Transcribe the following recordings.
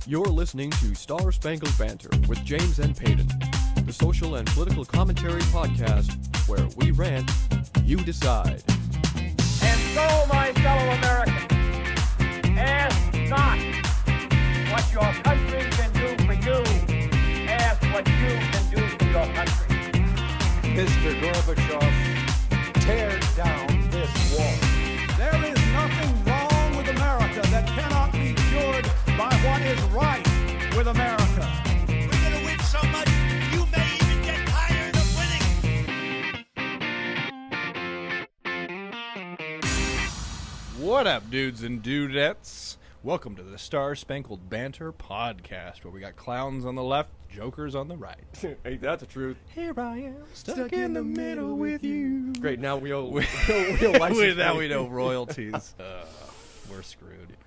You're listening to Star Spangled Banter with James and Peyton, the social and political commentary podcast where we rant, you decide. And so, my fellow Americans, ask not what your country can do for you, ask what you can do for your country. Mr. Gorbachev, tear down this wall. There is nothing wrong with America that cannot be cured by what is right with America. We're going to win so much, you may even get tired of winning. What up, dudes and dudettes? Welcome to the Star Spangled Banter podcast, where we got clowns on the left, jokers on the right. Ain't that the truth? Here I am, stuck in the middle with you. Great, now we owe Now we know royalties. We're screwed.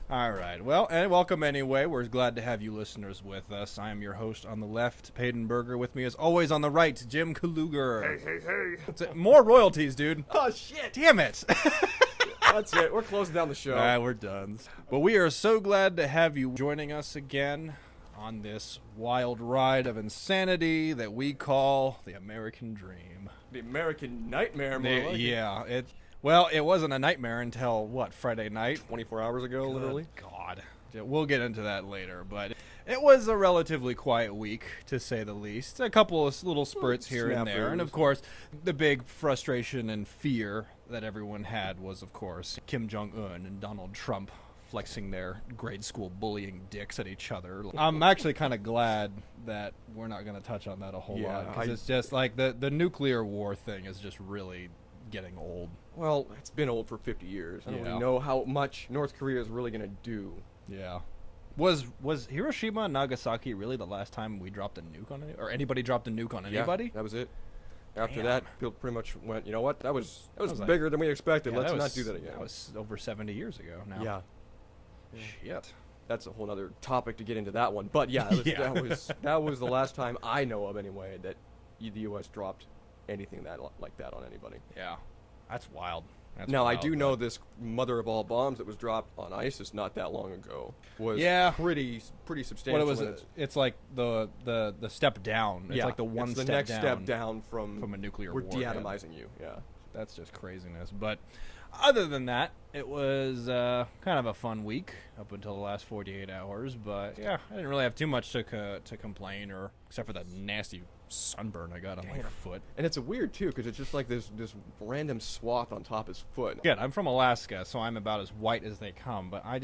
All right. Well, and welcome anyway. We're glad to have you listeners with us. I am your host on the left, Peyton Berger. With me, as always, on the right, Jim Kaluger. Hey. More royalties, dude. Oh, shit. Damn it. That's it. We're closing down the show. We're done. But we are so glad to have you joining us again on this wild ride of insanity that we call the American Dream. The American Nightmare, more like it. Well, it wasn't a nightmare until, Friday night? 24 hours ago, literally. God. We'll get into that later, but it was a relatively quiet week, to say the least. A couple of little spurts here and there. And, of course, the big frustration and fear that everyone had was, of course, Kim Jong-un and Donald Trump flexing their grade school bullying dicks at each other. I'm actually kind of glad that we're not going to touch on that a whole lot, because it's just like the nuclear war thing is just really getting old. Well, it's been old for 50 years. I don't really know how much North Korea is really going to do. Yeah. Was Hiroshima and Nagasaki really the last time we dropped a nuke on it, or anybody dropped a nuke on anybody? Yeah, that was it. After that, people pretty much went, you know what? That was bigger than we expected. Yeah, Let's not do that again. That was over 70 years ago now. Yeah. Shit. That's a whole other topic to get into that one. But yeah, that was the last time I know of anyway that the U.S. dropped anything like that on anybody. Yeah. That's wild. I do know this mother of all bombs that was dropped on ISIS not that long ago was pretty substantial. What was it? It's like the step down. It's like it's the next step down from a nuclear war. We're de-atomizing you. Yeah. That's just craziness. But other than that, it was kind of a fun week up until the last 48 hours. But yeah, I didn't really have too much to complain, except for that nasty sunburn I got on my foot. And it's weird too, because it's just like this random swath on top of his foot. Again, I'm from Alaska, so I'm about as white as they come, but I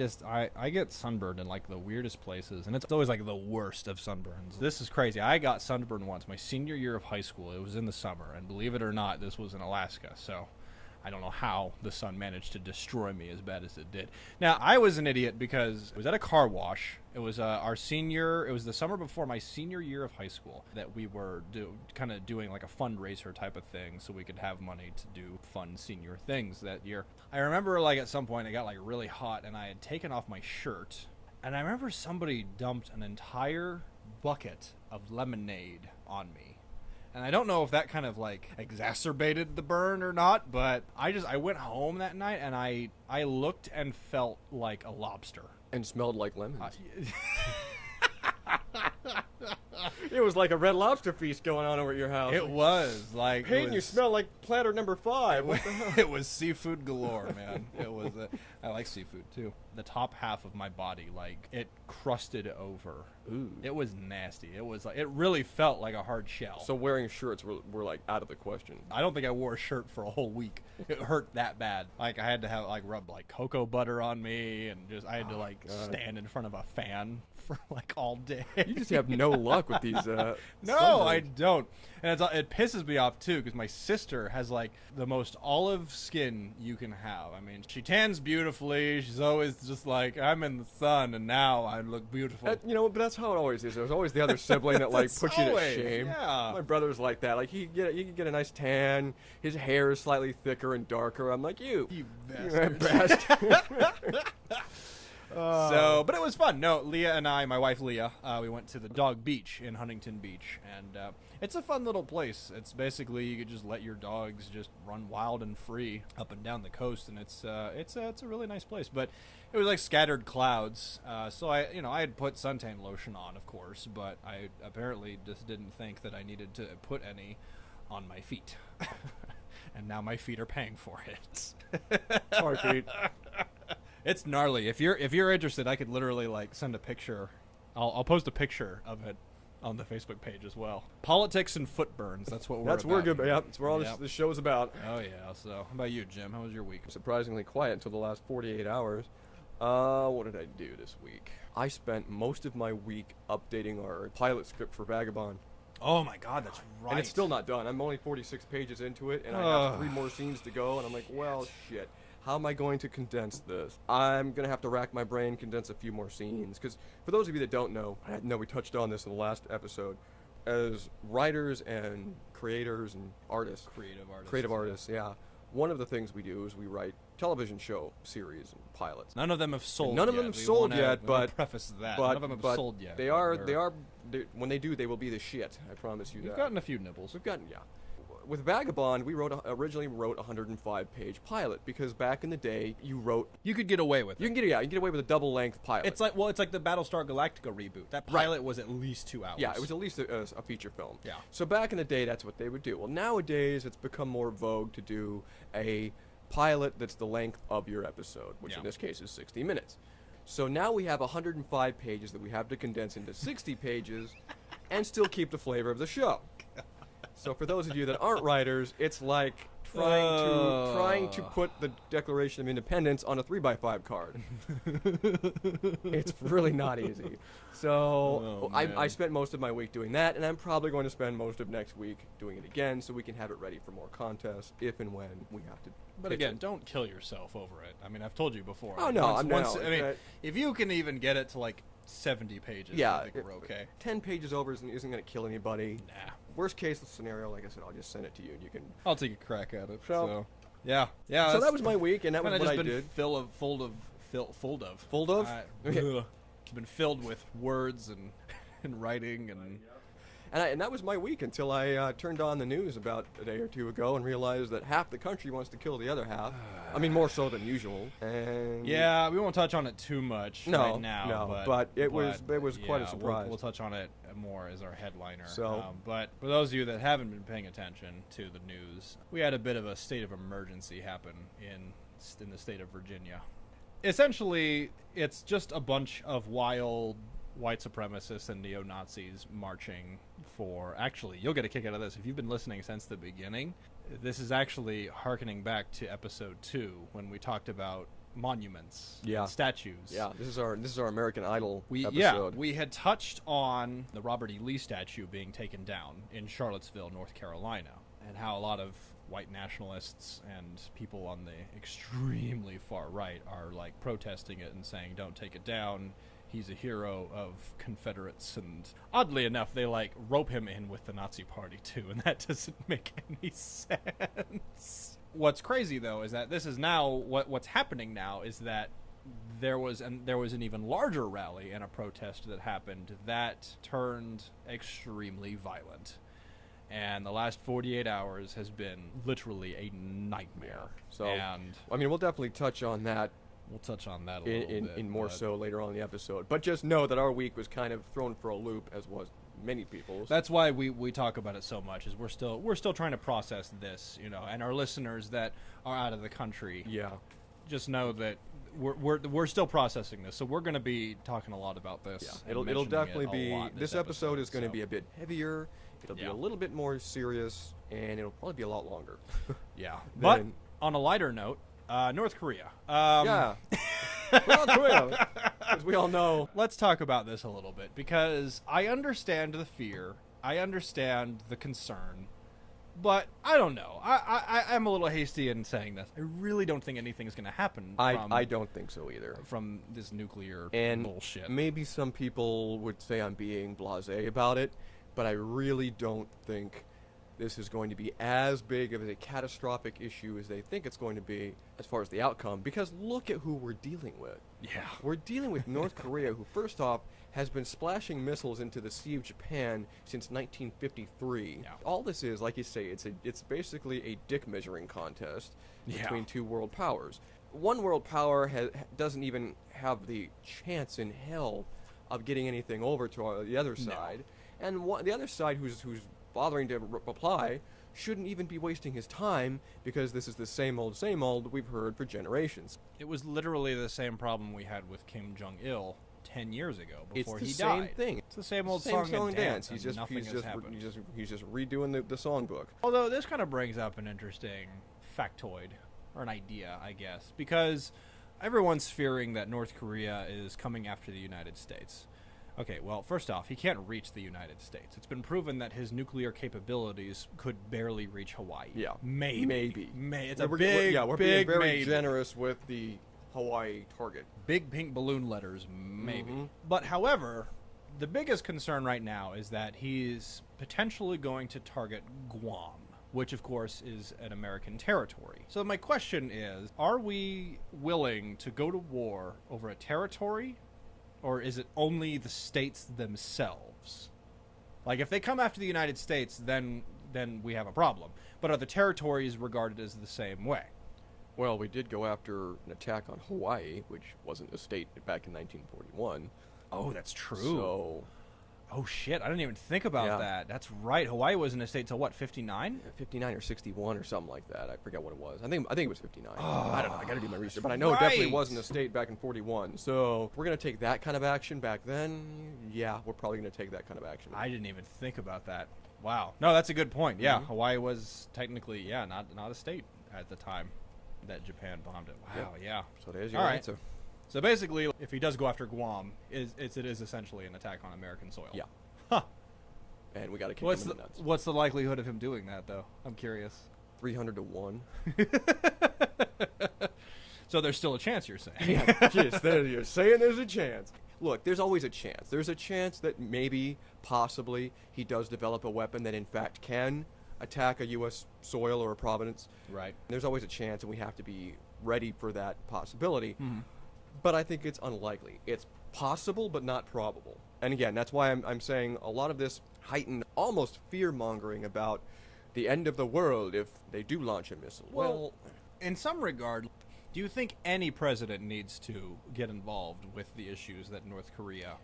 get sunburned in like the weirdest places, and it's always like the worst of sunburns. This is crazy. I got sunburned once my senior year of high school. It was in the summer, and believe it or not, this was in Alaska, so I don't know how the sun managed to destroy me as bad as it did. Now, I was an idiot because it was at a car wash. It was it was the summer before my senior year of high school that we were doing like a fundraiser type of thing so we could have money to do fun senior things that year. I remember like at some point it got like really hot and I had taken off my shirt, and I remember somebody dumped an entire bucket of lemonade on me. And I don't know if that kind of like exacerbated the burn or not, but I went home that night and I looked and felt like a lobster. And smelled like lemons. It was like a Red Lobster feast going on over at your house. It was like Peyton, you smell like platter number 5. What the hell? It was seafood galore, man. It was. I like seafood too. The top half of my body, like it crusted over. Ooh. It was nasty. It was like it really felt like a hard shell. So wearing shirts were like out of the question. I don't think I wore a shirt for a whole week. It hurt that bad. Like I had to have like rub like cocoa butter on me, and I had to stand in front of a fan for like all day. You just have no luck with these. No, I don't. And it pisses me off too, because my sister has like the most olive skin you can have. I mean, she tans beautifully. She's always just like, I'm in the sun and now I look beautiful. But that's how it always is. There's always the other sibling that like puts you to shame. Yeah. My brother's like that. Like he can get a nice tan. His hair is slightly thicker and darker. I'm like, you bastard. But it was fun. No, Leah and I, my wife Leah, we went to the Dog Beach in Huntington Beach, and it's a fun little place. It's basically you could just let your dogs just run wild and free up and down the coast, and it's a really nice place. But it was like scattered clouds, so I had put suntan lotion on, of course, but I apparently just didn't think that I needed to put any on my feet. And now my feet are paying for it. Sorry, feet. It's gnarly. If you're interested, I could literally like send a picture. I'll post a picture of it on the Facebook page as well. Politics and foot burns. That's what we're about good. here. Yeah, that's where all this show is about. Oh yeah. So how about you, Jim? How was your week? Surprisingly quiet until the last 48 hours. What did I do this week? I spent most of my week updating our pilot script for Vagabond. Oh my God, that's right. And it's still not done. I'm only 46 pages into it, and I have 3 more scenes to go, and I'm like, well, shit. How am I going to condense this? I'm going to have to rack my brain, condense a few more scenes. Because for those of you that don't know, I know we touched on this in the last episode, as writers and creators and artists. Creative artists, yeah. One of the things we do is we write television show series and pilots. None of them have sold. None of them have sold yet, but preface that. None of them have sold yet. They when they do, they will be the shit. I promise you that. We've gotten a few nibbles. We've gotten, yeah. With Vagabond, we originally wrote a 105-page pilot because back in the day, you could get away with it. You can get away with a double-length pilot. It's like the Battlestar Galactica reboot. That pilot was at least 2 hours. Yeah, it was at least a feature film. Yeah. So back in the day, that's what they would do. Well, nowadays, it's become more vogue to do a pilot that's the length of your episode, which in this case is 60 minutes. So now we have 105 pages that we have to condense into 60 pages and still keep the flavor of the show. So for those of you that aren't writers, it's like trying to put the Declaration of Independence on a 3x5 card. It's really not easy. So I spent most of my week doing that, and I'm probably going to spend most of next week doing it again so we can have it ready for more contests if and when we have to. But again, don't kill yourself over it. I mean, I've told you before. Oh, no, I mean, if you can even get it to like 70 pages, I think we're okay. 10 pages over isn't going to kill anybody. Nah. Worst case scenario, like I said, I'll just send it to you, and you can. I'll take a crack at it. So yeah. So that was my week, and that was what I did. Full of. Okay. It's been filled with words and writing and that was my week until I turned on the news about a day or two ago and realized that half the country wants to kill the other half. I mean, more so than usual. And yeah, we won't touch on it too much right now. No, but it was quite a surprise. We'll touch on it more as our headliner. So, but for those of you that haven't been paying attention to the news, we had a bit of a state of emergency happen in the state of Virginia. Essentially, it's just a bunch of wild white supremacists and neo-Nazis marching for... Actually, you'll get a kick out of this. If you've been listening since the beginning, this is actually hearkening back to episode 2 when we talked about monuments, and statues. Yeah, this is our American Idol episode. Yeah, we had touched on the Robert E. Lee statue being taken down in Charlottesville, North Carolina, and how a lot of white nationalists and people on the extremely far right are like protesting it and saying, don't take it down. He's a hero of Confederates, and oddly enough, they like rope him in with the Nazi Party too, and that doesn't make any sense. What's crazy though is that this is now what's happening now is that there was an even larger rally and a protest that happened that turned extremely violent. And the last 48 hours has been literally a nightmare. So, and I mean, we'll definitely touch on that. We'll touch on that a little bit. In more so later on in the episode. But just know that our week was kind of thrown for a loop, as was many people's. That's why we talk about it so much, is we're still trying to process this, and our listeners that are out of the country. Yeah. Just know that we're still processing this, so we're going to be talking a lot about this. Yeah. It'll definitely be. This episode is going to be a bit heavier. It'll be a little bit more serious, and it'll probably be a lot longer. Yeah. But on a lighter note, North Korea. North Korea, as we all know. Let's talk about this a little bit, because I understand the fear, I understand the concern, but I don't know. I'm a little hasty in saying this. I really don't think anything's going to happen. I don't think so either. From this nuclear bullshit. Maybe some people would say I'm being blasé about it, but I really don't think this is going to be as big of a catastrophic issue as they think it's going to be as far as the outcome, because look at who we're dealing with. Yeah. We're dealing with North Korea, who, first off, has been splashing missiles into the Sea of Japan since 1953. Yeah. All this is, like you say, it's basically a dick measuring contest between two world powers. One world power doesn't even have the chance in hell of getting anything over to the other side, and the other side, who's bothering to reply, shouldn't even be wasting his time, because this is the same old we've heard for generations. It was literally the same problem we had with Kim Jong-il 10 years ago before he It's died. the same thing. It's the same old Same song and dance. He's and just nothing has happened. he's just redoing the songbook. Although this kind of brings up an interesting factoid, or an idea, I guess, because everyone's fearing that North Korea is coming after the United States. Okay, well, first off, he can't reach the United States. It's been proven that his nuclear capabilities could barely reach Hawaii. Yeah, Maybe. It's a we're big, being big very maybe. generous with the Hawaii target. Big pink balloon letters, maybe. But however, the biggest concern right now is that he's potentially going to target Guam, which of course is an American territory. So my question is, are we willing to go to war over a territory, or is it only the states themselves? Like, if they come after the United States, then we have a problem. But are the territories regarded as the same way? Well, we did go after an attack on Hawaii, which wasn't a state back in 1941. Oh, that's true. So, oh shit, I didn't even think about Yeah. that. That's right. Hawaii wasn't a state till what, 59? 59 or 61 or something like that. I forget what it was. I think it was 59. Oh, I don't know. I got to do my research, but I know it definitely right. wasn't a state back in 41. So, if we're going to take that kind of action back then, yeah, we're probably going to take that kind of action. I didn't even think about that. Wow. No, that's a good point. Yeah, Mhm. Hawaii was technically, not a state at the time that Japan bombed it. Wow, yeah. So there's your All right. answer. So basically, if he does go after Guam, it is essentially an attack on American soil. Yeah. Huh. And we got to kick What's him the in the nuts. what's the likelihood of him doing that, though? I'm curious. 300 to 1. So there's still a chance, you're saying? Yeah, just there, you're saying there's a chance. Look, there's always a chance. There's a chance that maybe, possibly, he does develop a weapon that in fact can attack a U.S. soil or a province. Right. There's always a chance, and we have to be ready for that possibility. Mhm. But I think it's unlikely. It's possible, but not probable. And again, that's why I'm saying a lot of this heightened, almost fear-mongering about the end of the world if they do launch a missile. Well, in some regard, do you think any president needs to get involved with the issues that North Korea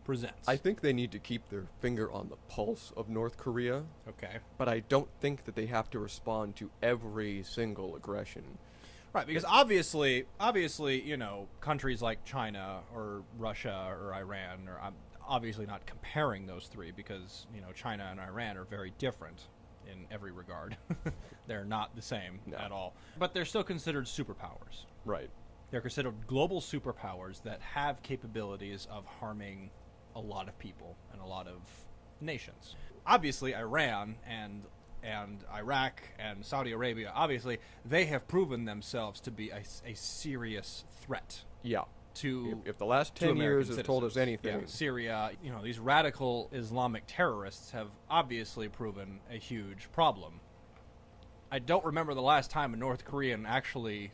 presents? I think they need to keep their finger on the pulse of North Korea, Okay. but I don't think that they have to respond to every single aggression. Right, because obviously, countries like China or Russia or Iran, or I'm obviously not comparing those three because, China and Iran are very different in every regard. They're not the same No. at all. But they're still considered superpowers. Right. They're considered global superpowers that have capabilities of harming a lot of people and a lot of nations. Obviously, Iran and Iraq and Saudi Arabia, obviously, they have proven themselves to be a serious threat Yeah. to If the last to 10 years American has told us citizens. anything, Yeah, Syria, these radical Islamic terrorists have obviously proven a huge problem. I don't remember the last time a North Korean actually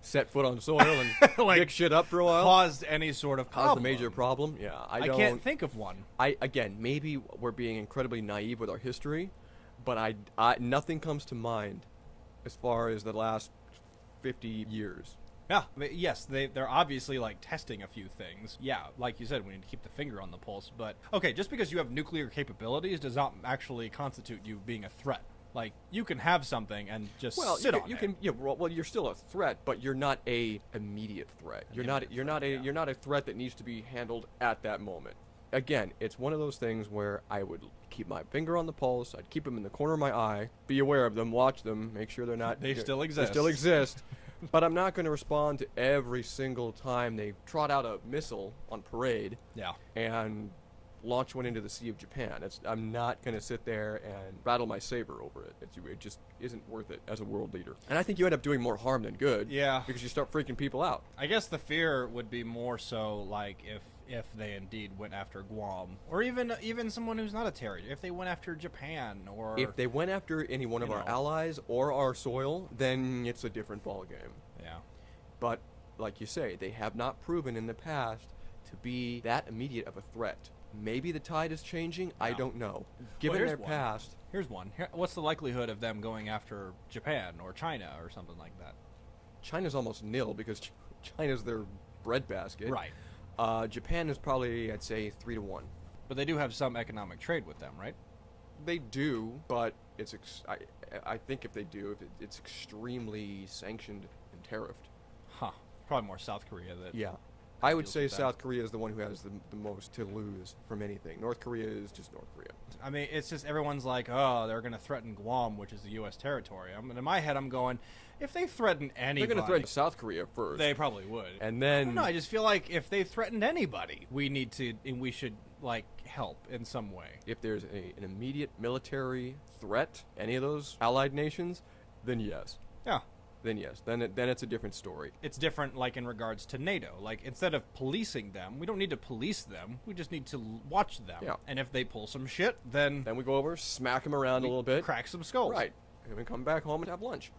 set foot on soil and pick shit up for a while, caused any sort of caused a problem. major problem. Yeah, I can't think of one. Again, maybe we're being incredibly naive with our history, but I nothing comes to mind as far as the last 50 years. Yeah, yes, they're obviously testing a few things. Yeah, like you said, we need to keep the finger on the pulse. But okay, just because you have nuclear capabilities does not actually constitute you being a threat. Like, you can have something and just sit on it. Well, you're still a threat, but you're not a immediate threat. You're not a threat that needs to be handled at that moment. Again, it's one of those things where I would keep my finger on the pulse. I'd keep them in the corner of my eye, be aware of them, watch them, make sure they're not. They still exist. They still exist. But I'm not going to respond to every single time they trot out a missile on parade. Yeah. And launch one into the Sea of Japan. I'm not going to sit there and rattle my saber over it. It just isn't worth it as a world leader. And I think you end up doing more harm than good. Yeah. Because you start freaking people out. I guess the fear would be more so if they indeed went after Guam, or even someone who's not a territory, if they went after Japan, or If they went after any one of our allies or our soil, then it's a different ballgame. yeah. But, like you say, they have not proven in the past to be that immediate of a threat. Maybe the tide is changing. I No. don't know. Given here's their one. past, Here's one. What's the likelihood of them going after Japan or China or something like that? China's almost nil because China's their breadbasket. Right. Japan is probably, I'd say, 3 to 1. But they do have some economic trade with them, right? They do, but it's I think if they do, it's extremely sanctioned and tariffed. Huh. Probably more South Korea that. Yeah. I would deals say with that. South Korea is the one who has the most to lose from anything. North Korea is just North Korea. I mean, it's just everyone's like, oh, they're going to threaten Guam, which is the U.S. territory. I mean, in my head, I'm going, if they threaten anybody, They're going to threaten South Korea first. they probably would. and I then don't know. I just feel like if they threatened anybody, we should like help in some way. if there's an immediate military threat, any of those allied nations, then yes. Yeah. Then yes. Then it's a different story. It's different, like in regards to NATO. Like instead of policing them, we don't need to police them. We just need to watch them. Yeah. And if they pull some shit, then Then we go over, smack them around a little bit. crack some skulls. Right. And we come back home and have lunch.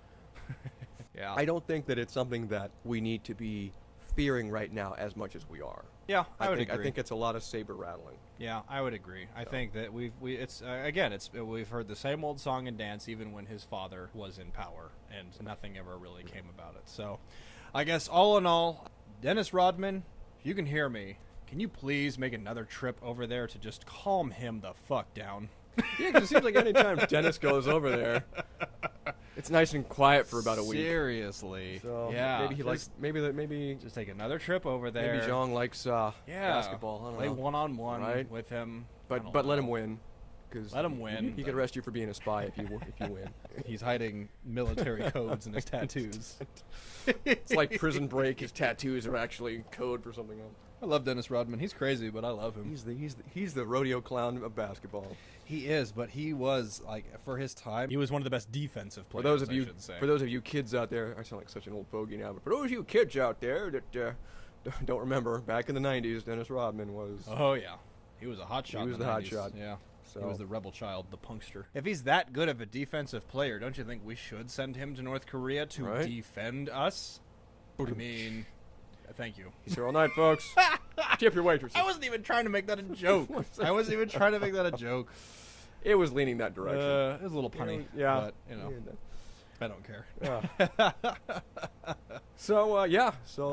Yeah. I don't think that it's something that we need to be fearing right now as much as we are. Yeah, I would think agree. I think it's a lot of saber rattling. Yeah, I would agree. I think that we've heard the same old song and dance even when his father was in power, and nothing ever really came about it. So, I guess all in all, Dennis Rodman, if you can hear me, can you please make another trip over there to just calm him the fuck down? Yeah, because it seems like anytime Dennis goes over there, it's nice and quiet for about a week. Seriously. So yeah. maybe he likes maybe just take another trip over there. maybe Zhang likes basketball. I don't Play know. one-on-one Right. with him. I But don't let him know. win. Cause Let him win, He but- could arrest you for being a spy if you win. He's hiding military codes in his tattoos. It's like Prison Break. His tattoos are actually code for something else. I love Dennis Rodman. He's crazy, but I love him. He's the rodeo clown of basketball. He is, but he was like for his time. He was one of the best defensive For players. those of you kids out there, I sound like such an old bogey now, but for those of you kids out there that don't remember, back in the '90s, Dennis Rodman was. Oh yeah, he was a hot shot. He was in the hot 90s. shot. Yeah. So- He was the rebel child, the punkster. If he's that good of a defensive player, don't you think we should send him to North Korea to Right. defend us? I mean, thank you. He's here all night, folks. Tip your waitresses. I wasn't even trying to make that a joke. I wasn't even trying to make that a joke. It was leaning that direction. It was a little punny. Yeah. But, you know, I don't care. So All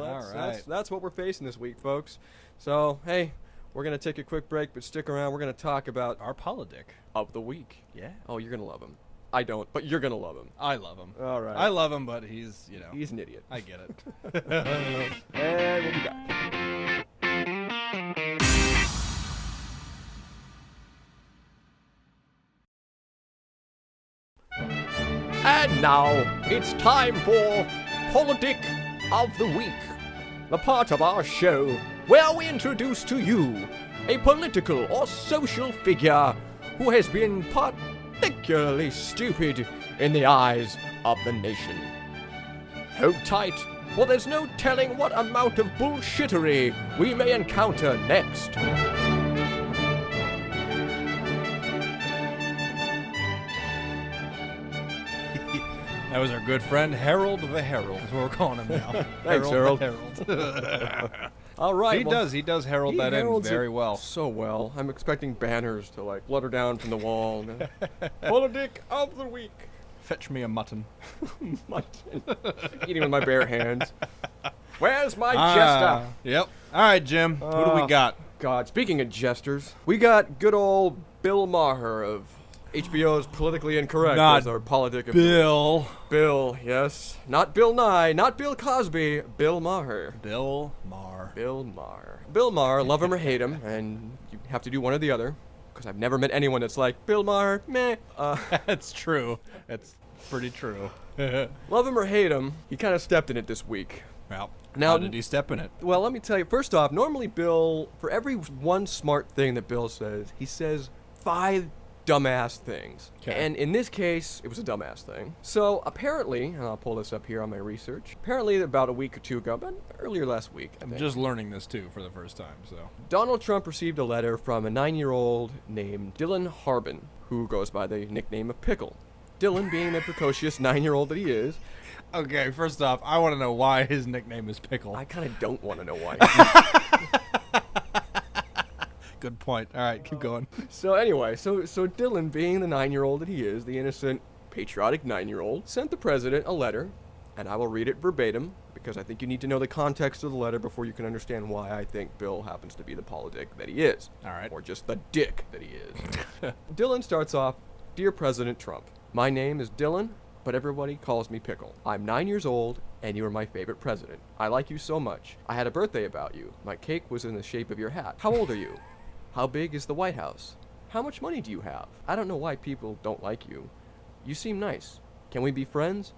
that's right. that's what we're facing this week, folks. So hey, we're gonna take a quick break, but stick around. We're gonna talk about Our politic. of the week. Yeah. Oh, you're gonna love him. I don't, but you're gonna love him. I love him. All right. I love him, but he's, He's an idiot. I get it. And we'll be back. And now it's time for Politic of the Week, the part of our show where we introduce to you a political or social figure who has been particularly stupid in the eyes of the nation. Hold tight, for there's no telling what amount of bullshittery we may encounter next. That was our good friend Harold the Herald, is what we're calling him now. Thanks, Harold. The Herald. All right. He does herald that in heralds very it well. So well. I'm expecting banners to like flutter down from the wall. Politic of the Week. Fetch me a mutton. Mutton. Eating with my bare hands. Where's my jester? Yep. All right, Jim. Who do we got? God, speaking of jesters, we got good old Bill Maher of HBO's Politically Incorrect Not as our politic of Bill. Bill, yes. Not Bill Nye, not Bill Cosby, Bill Maher. Bill Maher. Bill Maher. Bill Maher, love him or hate him, and you have to do one or the other. Because I've never met anyone that's like, Bill Maher, meh. That's true. That's pretty true. Love him or hate him, he kind of stepped in it this week. Well, Now- how did he step in it? Well, let me tell you, first off, normally Bill, for every one smart thing that Bill says, he says 5 dumbass things. 'Kay. And in this case, it was a dumbass thing. So apparently, and I'll pull this up here on my research, apparently about a week or two ago, about earlier last week, I I'm think, just learning this too for the first time. So Donald Trump received a letter from a 9-year-old named Dylan Harbin, who goes by the nickname of Pickle. Dylan, being the precocious 9-year-old that he is, okay, first off, I want to know why his nickname is Pickle. I kind of don't want to know why. Good point. All right, keep going. So anyway, so Dylan, being the 9-year-old that he is, the innocent, patriotic 9-year-old, sent the president a letter, and I will read it verbatim, because I think you need to know the context of the letter before you can understand why I think Bill happens to be the politic that he is. All right. Or just the dick that he is. Dylan starts off, Dear President Trump, my name is Dylan, but everybody calls me Pickle. I'm 9 years old, and you are my favorite president. I like you so much. I had a birthday about you. My cake was in the shape of your hat. How old are you? How big is the White House? How much money do you have? I don't know why people don't like you. You seem nice. Can we be friends?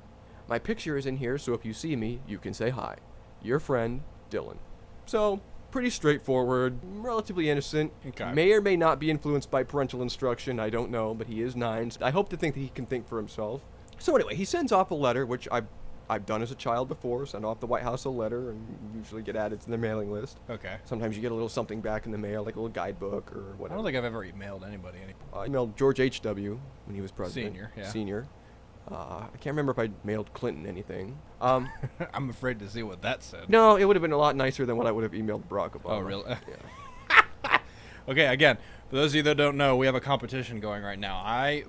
My picture is in here, so if you see me, you can say hi. Your friend, Dylan. So, pretty straightforward, relatively innocent. Okay. May or may not be influenced by parental instruction, I don't know, but he is 9. I hope to think that he can think for himself. So anyway, he sends off a letter, which I've done as a child before, send off the White House a letter and usually get added to their mailing list. Okay. Sometimes you get a little something back in the mail, like a little guidebook or I whatever. don't think I've ever emailed anybody any. I emailed George H.W. when he was president. Senior, yeah. Senior. I can't remember if I mailed Clinton anything. I'm afraid to see what that said. No, it would have been a lot nicer than what I would have emailed Barack Obama. Oh, really? Yeah. Okay, again, for those of you that don't know, we have a competition going right now.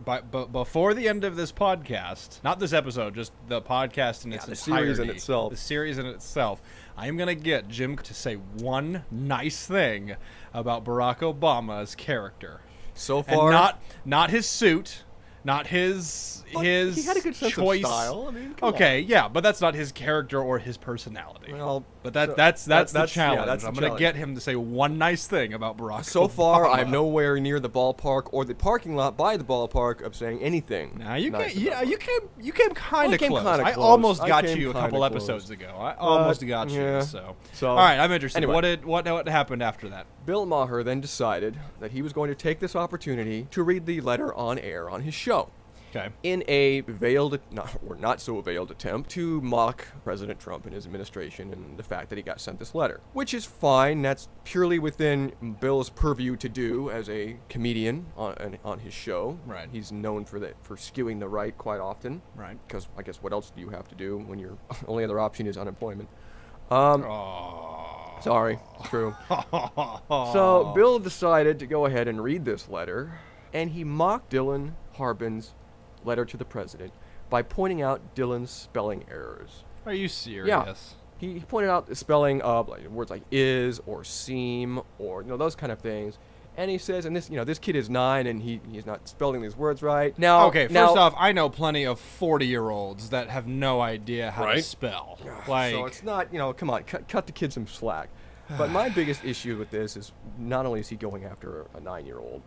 But before the end of this podcast, not this episode, just the podcast in its the entirety, series in itself. the series in itself, I am gonna get Jim to say one nice thing about Barack Obama's character, So and far, not his suit, not his But his he had a good sense of choice. style. I mean, come okay, yeah, but that's not his character or his personality. Well, but so that's the that's- challenge. yeah, that's the I'm gonna challenge. get him to say one nice thing about Barack. So far, Obama. I'm nowhere near the ballpark or the parking lot by the ballpark of saying anything. Now you nice came, yeah, about you came kind I of came close. kinda I close. almost I got came you a kinda couple close. episodes ago. I almost got yeah. you. So So, all right, I'm interested. anyway. What happened after that? Bill Maher then decided that he was going to take this opportunity to read the letter on air on his show. Okay. In a veiled, not so veiled attempt to mock President Trump and his administration and the fact that he got sent this letter. Which is fine. That's purely within Bill's purview to do as a comedian on his show. Right. He's known for skewing the right quite often. Right. Because I guess what else do you have to do when your only other option is unemployment? Oh. Sorry, it's true. So Bill decided to go ahead and read this letter, and he mocked Dylan Harbin's letter to the president by pointing out Dylan's spelling errors. Are you serious? Yeah. He pointed out the spelling of words like is or seem or those kind of things. And he says, and this kid is 9 and he's not spelling these words right. Now, Okay, first off, I know plenty of 40-year-olds that have no idea how to Right. spell. So it's not, come on, cut the kid some slack. But my biggest issue with this is not only is he going after a 9-year-old,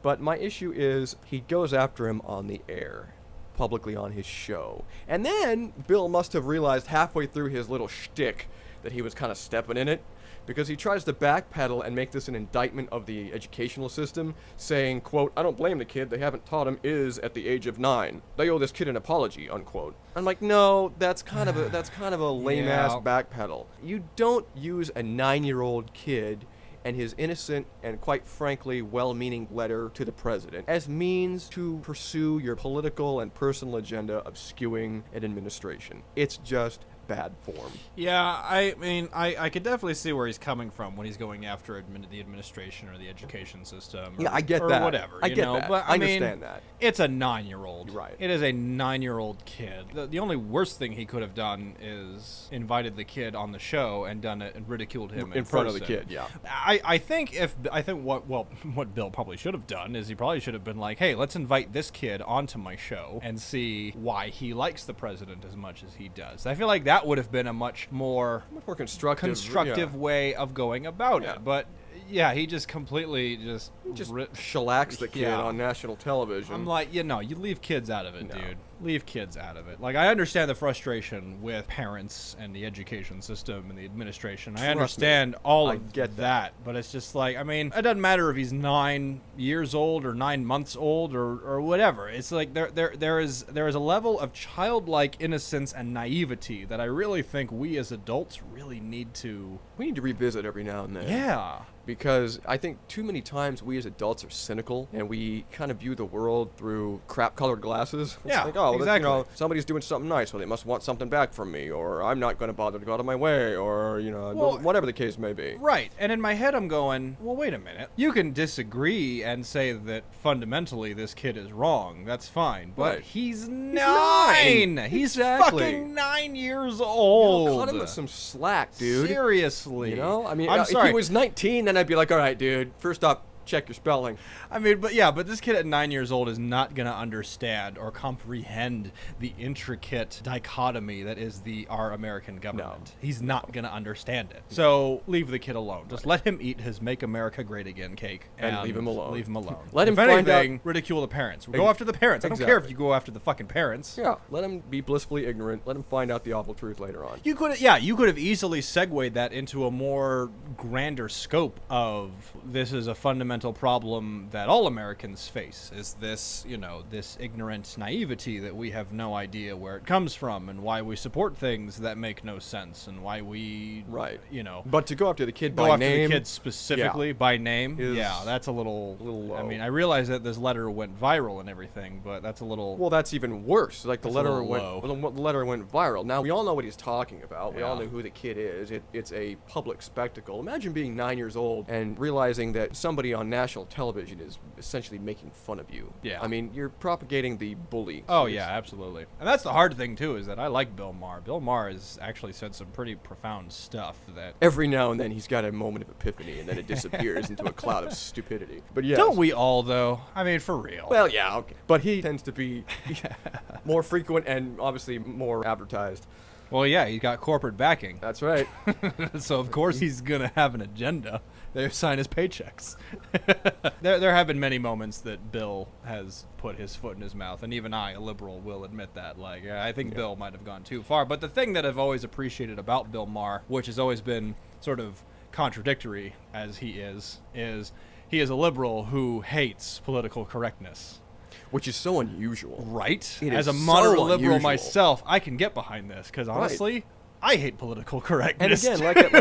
but my issue is he goes after him on the air, publicly on his show. And then Bill must have realized halfway through his little shtick that he was kind of stepping in it, because he tries to backpedal and make this an indictment of the educational system, saying, quote, I don't blame the kid, they haven't taught him is at the age of 9. They owe this kid an apology, unquote. I'm like, no, that's kind of a lame-ass Yeah. backpedal. You don't use a 9-year-old kid and his innocent and quite frankly well-meaning letter to the president as means to pursue your political and personal agenda of skewing an administration. It's just bad form. Yeah, I mean, I could definitely see where he's coming from when he's going after the administration or the education system. Or, Yeah, I get or that. whatever. I you get know? that. But I mean, understand that. It's a 9-year-old. Right. It is a 9-year-old kid. The only worst thing he could have done is invited the kid on the show and done it and ridiculed him In front of the person. kid, yeah. I think what Bill probably should have done is he probably should have been like, hey, let's invite this kid onto my show and see why he likes the president as much as he does. I feel like that would have been a much more constructive way of going about Yeah. it. But yeah, he just completely shellacks the kid Yeah. on national television. I'm like, you leave kids out of it, No. dude. leave kids out of it. Like, I understand the frustration with parents and the education system and the administration. I understand all of that, but it's just like, I mean, it doesn't matter if he's 9 years old or 9 months old or whatever. It's like there is a level of childlike innocence and naivety that I really think we as adults really need to revisit every now and then. Yeah. Because I think too many times we as adults are cynical and we kind of view the world through crap-colored glasses. It's Yeah, like, oh, exactly. you know, somebody's doing something nice, well, they must want something back from me, or I'm not going to bother to go out of my way, or, you know, Well, whatever the case may be. Right. And in my head, I'm going, well, wait a minute. You can disagree and say that fundamentally this kid is wrong. That's fine. But Right. he's 9. He's Exactly. fucking 9 years old. Cut him with some slack, dude. Seriously. You know? I mean, I'm if sorry. he was 19, then I'd be like, all right, dude, first off, check your spelling. I mean, but this kid at 9 years old is not going to understand or comprehend the intricate dichotomy that is our American government. He's not going to understand it. So leave the kid alone. Just let him eat his Make America Great Again cake. And leave him alone. Leave him alone. Let him if find anything, out- ridicule the parents. Go after the parents. I don't care if you go after the fucking parents. Yeah, let him be blissfully ignorant. Let him find out the awful truth later on. You could have easily segued that into a more grander scope of this is a fundamental problem that all Americans face, is this, you know, this ignorant naivety that we have no idea where it comes from and why we support things that make no sense and why we, Right. you know, But to go after the kid go by after name, the kid specifically by name, is that's a little low. I mean, I realize that this letter went viral and everything, but that's a little well, that's even worse. Like the That's a letter little went, low. the letter went viral. Now we all know what he's talking about. We all Yeah. know who the kid is. It's a public spectacle. Imagine being 9 years old and realizing that somebody on national television is essentially making fun of you. Yeah. I mean, you're propagating the bully. Oh yeah, absolutely. And that's the hard thing too, is that I like Bill Maher. Bill Maher has actually said some pretty profound stuff that Every now and then he's got a moment of epiphany, and then it disappears into a cloud of stupidity. But yeah, Don't we all though? I mean, for real. Well, yeah, okay. But he tends to be more frequent and obviously more advertised. Well, yeah, he's got corporate backing. That's right. So of course he's gonna have an agenda. They sign his paychecks. there have been many moments that Bill has put his foot in his mouth, and even I, a liberal, will admit that. Like, I think Bill might have gone too far. But the thing that I've always appreciated about Bill Maher, which has always been sort of contradictory as he is he is a liberal who hates political correctness. Which is so unusual. Right? It As is a moderate so liberal unusual. myself, I can get behind this, because honestly, I hate political And correctness. again,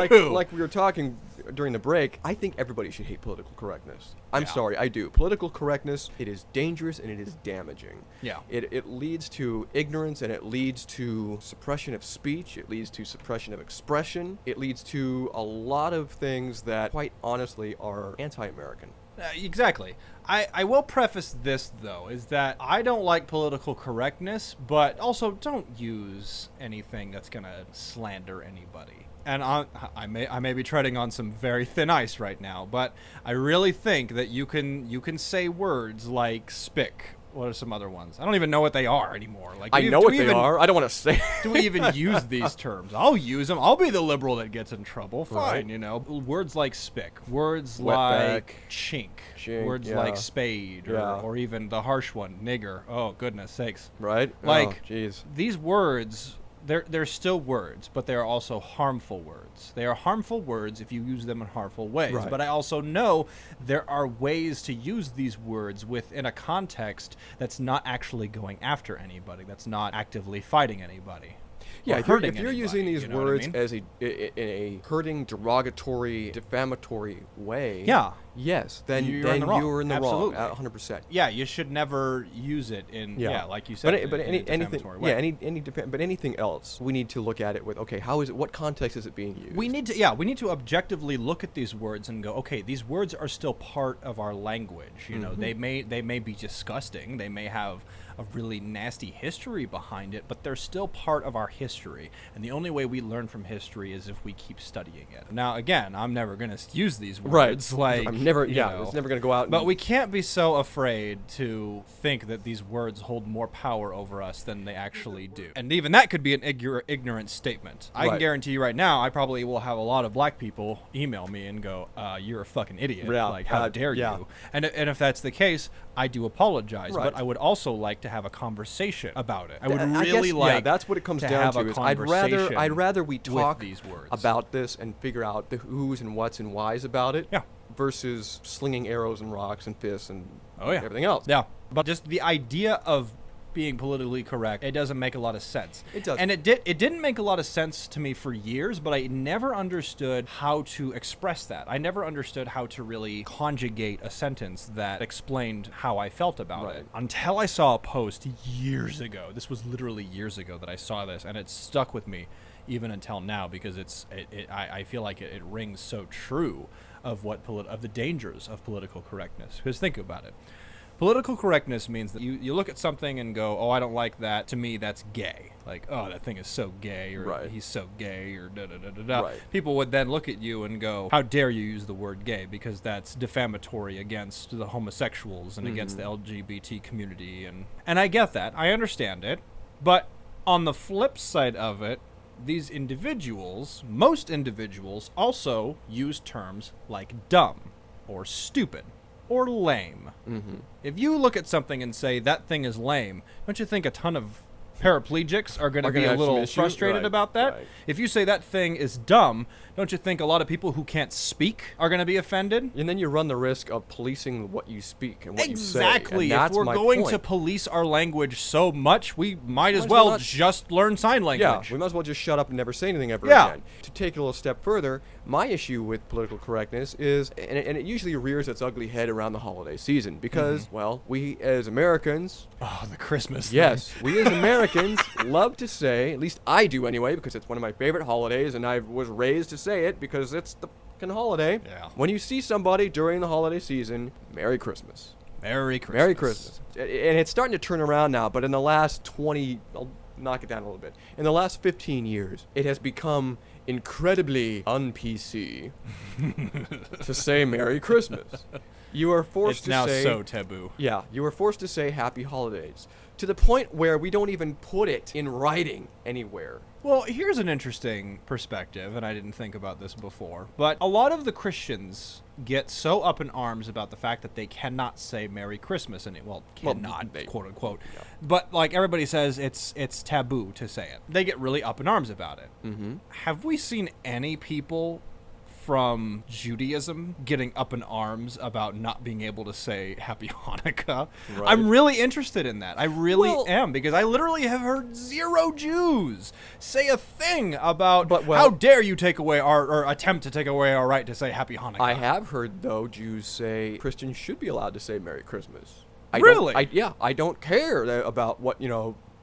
too. like we were talking during the break, I think everybody should hate political correctness. I'm Yeah. sorry, I do. Political correctness, it is dangerous and it is damaging. Yeah. It leads to ignorance, and it leads to suppression of speech. It leads to suppression of expression. It leads to a lot of things that, quite honestly, are anti-American. Exactly. I will preface this, though, is that I don't like political correctness, but also don't use anything that's going to slander anybody. And I may be treading on some very thin ice right now, but I really think that you can say words like spick. What are some other ones? I don't even know what they are anymore. Like, I know what they are. I don't want to say. Do we even use these terms? I'll use them. I'll be the liberal that gets in trouble. Fine, Right. you know. Words like spick, words Wetback. like chink, words yeah. like spade, or even the harsh one, nigger. Oh, goodness sakes. Right? Like, oh, jeez. These words, they're still words, but they are also harmful words. They are harmful words if you use them in harmful ways. Right. But I also know there are ways to use these words within a context that's not actually going after anybody, that's not actively fighting anybody. Yeah, or if you're hurting using anybody, these you know what I words mean? as in a hurting, derogatory, defamatory way, Yeah. yes, then You're in the wrong. you're in the Absolutely. wrong, 100%. Yeah, you should never use it in like you said. But in any a anything, defamatory way. but anything else, we need to look at it with, okay, how is it? What context is it being used? We need to objectively look at these words and go, okay, these words are still part of our language. You know, they may be disgusting, they may have a really nasty history behind it, but they're still part of our history. And the only way we learn from history is if we keep studying it. Now, again, I'm never going to use these words. Like, I'm never. you Yeah, know, it's never going to go out. but we can't be so afraid to think that these words hold more power over us than they actually do. And even that could be an ignorant statement. I can Right. guarantee you right now, I probably will have a lot of black people email me and go, you're a fucking idiot. Yeah, Like, how dare yeah. you? And if that's the case, I do apologize, Right. but I would also like to have a conversation about it. I would I really guess, like yeah, that's what it comes to down have to. a Is I'd rather conversation we with talk these words. about this and figure out the who's and what's and whys about it. Yeah. Versus slinging arrows and rocks and fists and Oh, yeah. everything else. Yeah, but just the idea of being politically correct, it doesn't make a lot of sense. It doesn't. And it didn't make a lot of sense to me for years, but I never understood how to express that. I never understood how to really conjugate a sentence that explained how I felt about Right. it. Until I saw a post years ago. This was literally years ago that I saw this, and it stuck with me even until now because I feel like it rings so true of of the dangers of political correctness. Because think about it. Political correctness means that you look at something and go, oh, I don't like that. To me, that's gay. Like, oh, that thing is so gay, or Right. he's so gay, or da-da-da-da-da. Right. People would then look at you and go, how dare you use the word gay, because that's defamatory against the homosexuals and against the LGBT community. And I get that. I understand it. But on the flip side of it, these individuals, most individuals, also use terms like dumb or stupid or lame. If you look at something and say that thing is lame, don't you think a ton of paraplegics are going to Are be gonna a have some little issue? frustrated Right, about that? right. If you say that thing is dumb, don't you think a lot of people who can't speak are going to be offended? And then you run the risk of policing what you speak and what Exactly. you say. And If that's we're my going point. to police our language so much, we might as as well well not- just learn sign language. Yeah, we might as well just shut up and never say anything ever Yeah. again. To take it a little step further, my issue with political correctness is, and it usually rears its ugly head around the holiday season because, well, we as Americans, Oh, the Christmas thing. yes, we as Americans love to say, at least I do anyway, because it's one of my favorite holidays, and I was raised to say it because it's the fucking holiday. Yeah. When you see somebody during the holiday season, Merry Christmas. Merry Christmas. Merry Christmas. And it's starting to turn around now, but in the last 20, I'll knock it down a little bit. In the last 15 years, it has become incredibly un-PC to say Merry Christmas. You are forced It's to now say... so taboo. Yeah, you are forced to say Happy Holidays, to the point where we don't even put it in writing anywhere. Well, here's an interesting perspective, and I didn't think about this before, but a lot of the Christians get so up in arms about the fact that they cannot say Merry Christmas, and cannot, they- quote unquote. But like everybody says, it's taboo to say it. They get really up in arms about it. Mm-hmm. Have we seen any people from Judaism getting up in arms about not being able to say Happy Hanukkah? Right. I'm really interested in that. I really Well- am, because I literally have heard 0 Jews say a thing about But, well- how dare you take away or attempt to take away our right to say Happy Hanukkah. I have heard, though, Jews say Christians should be allowed to say Merry Christmas. Really? I don't care about what,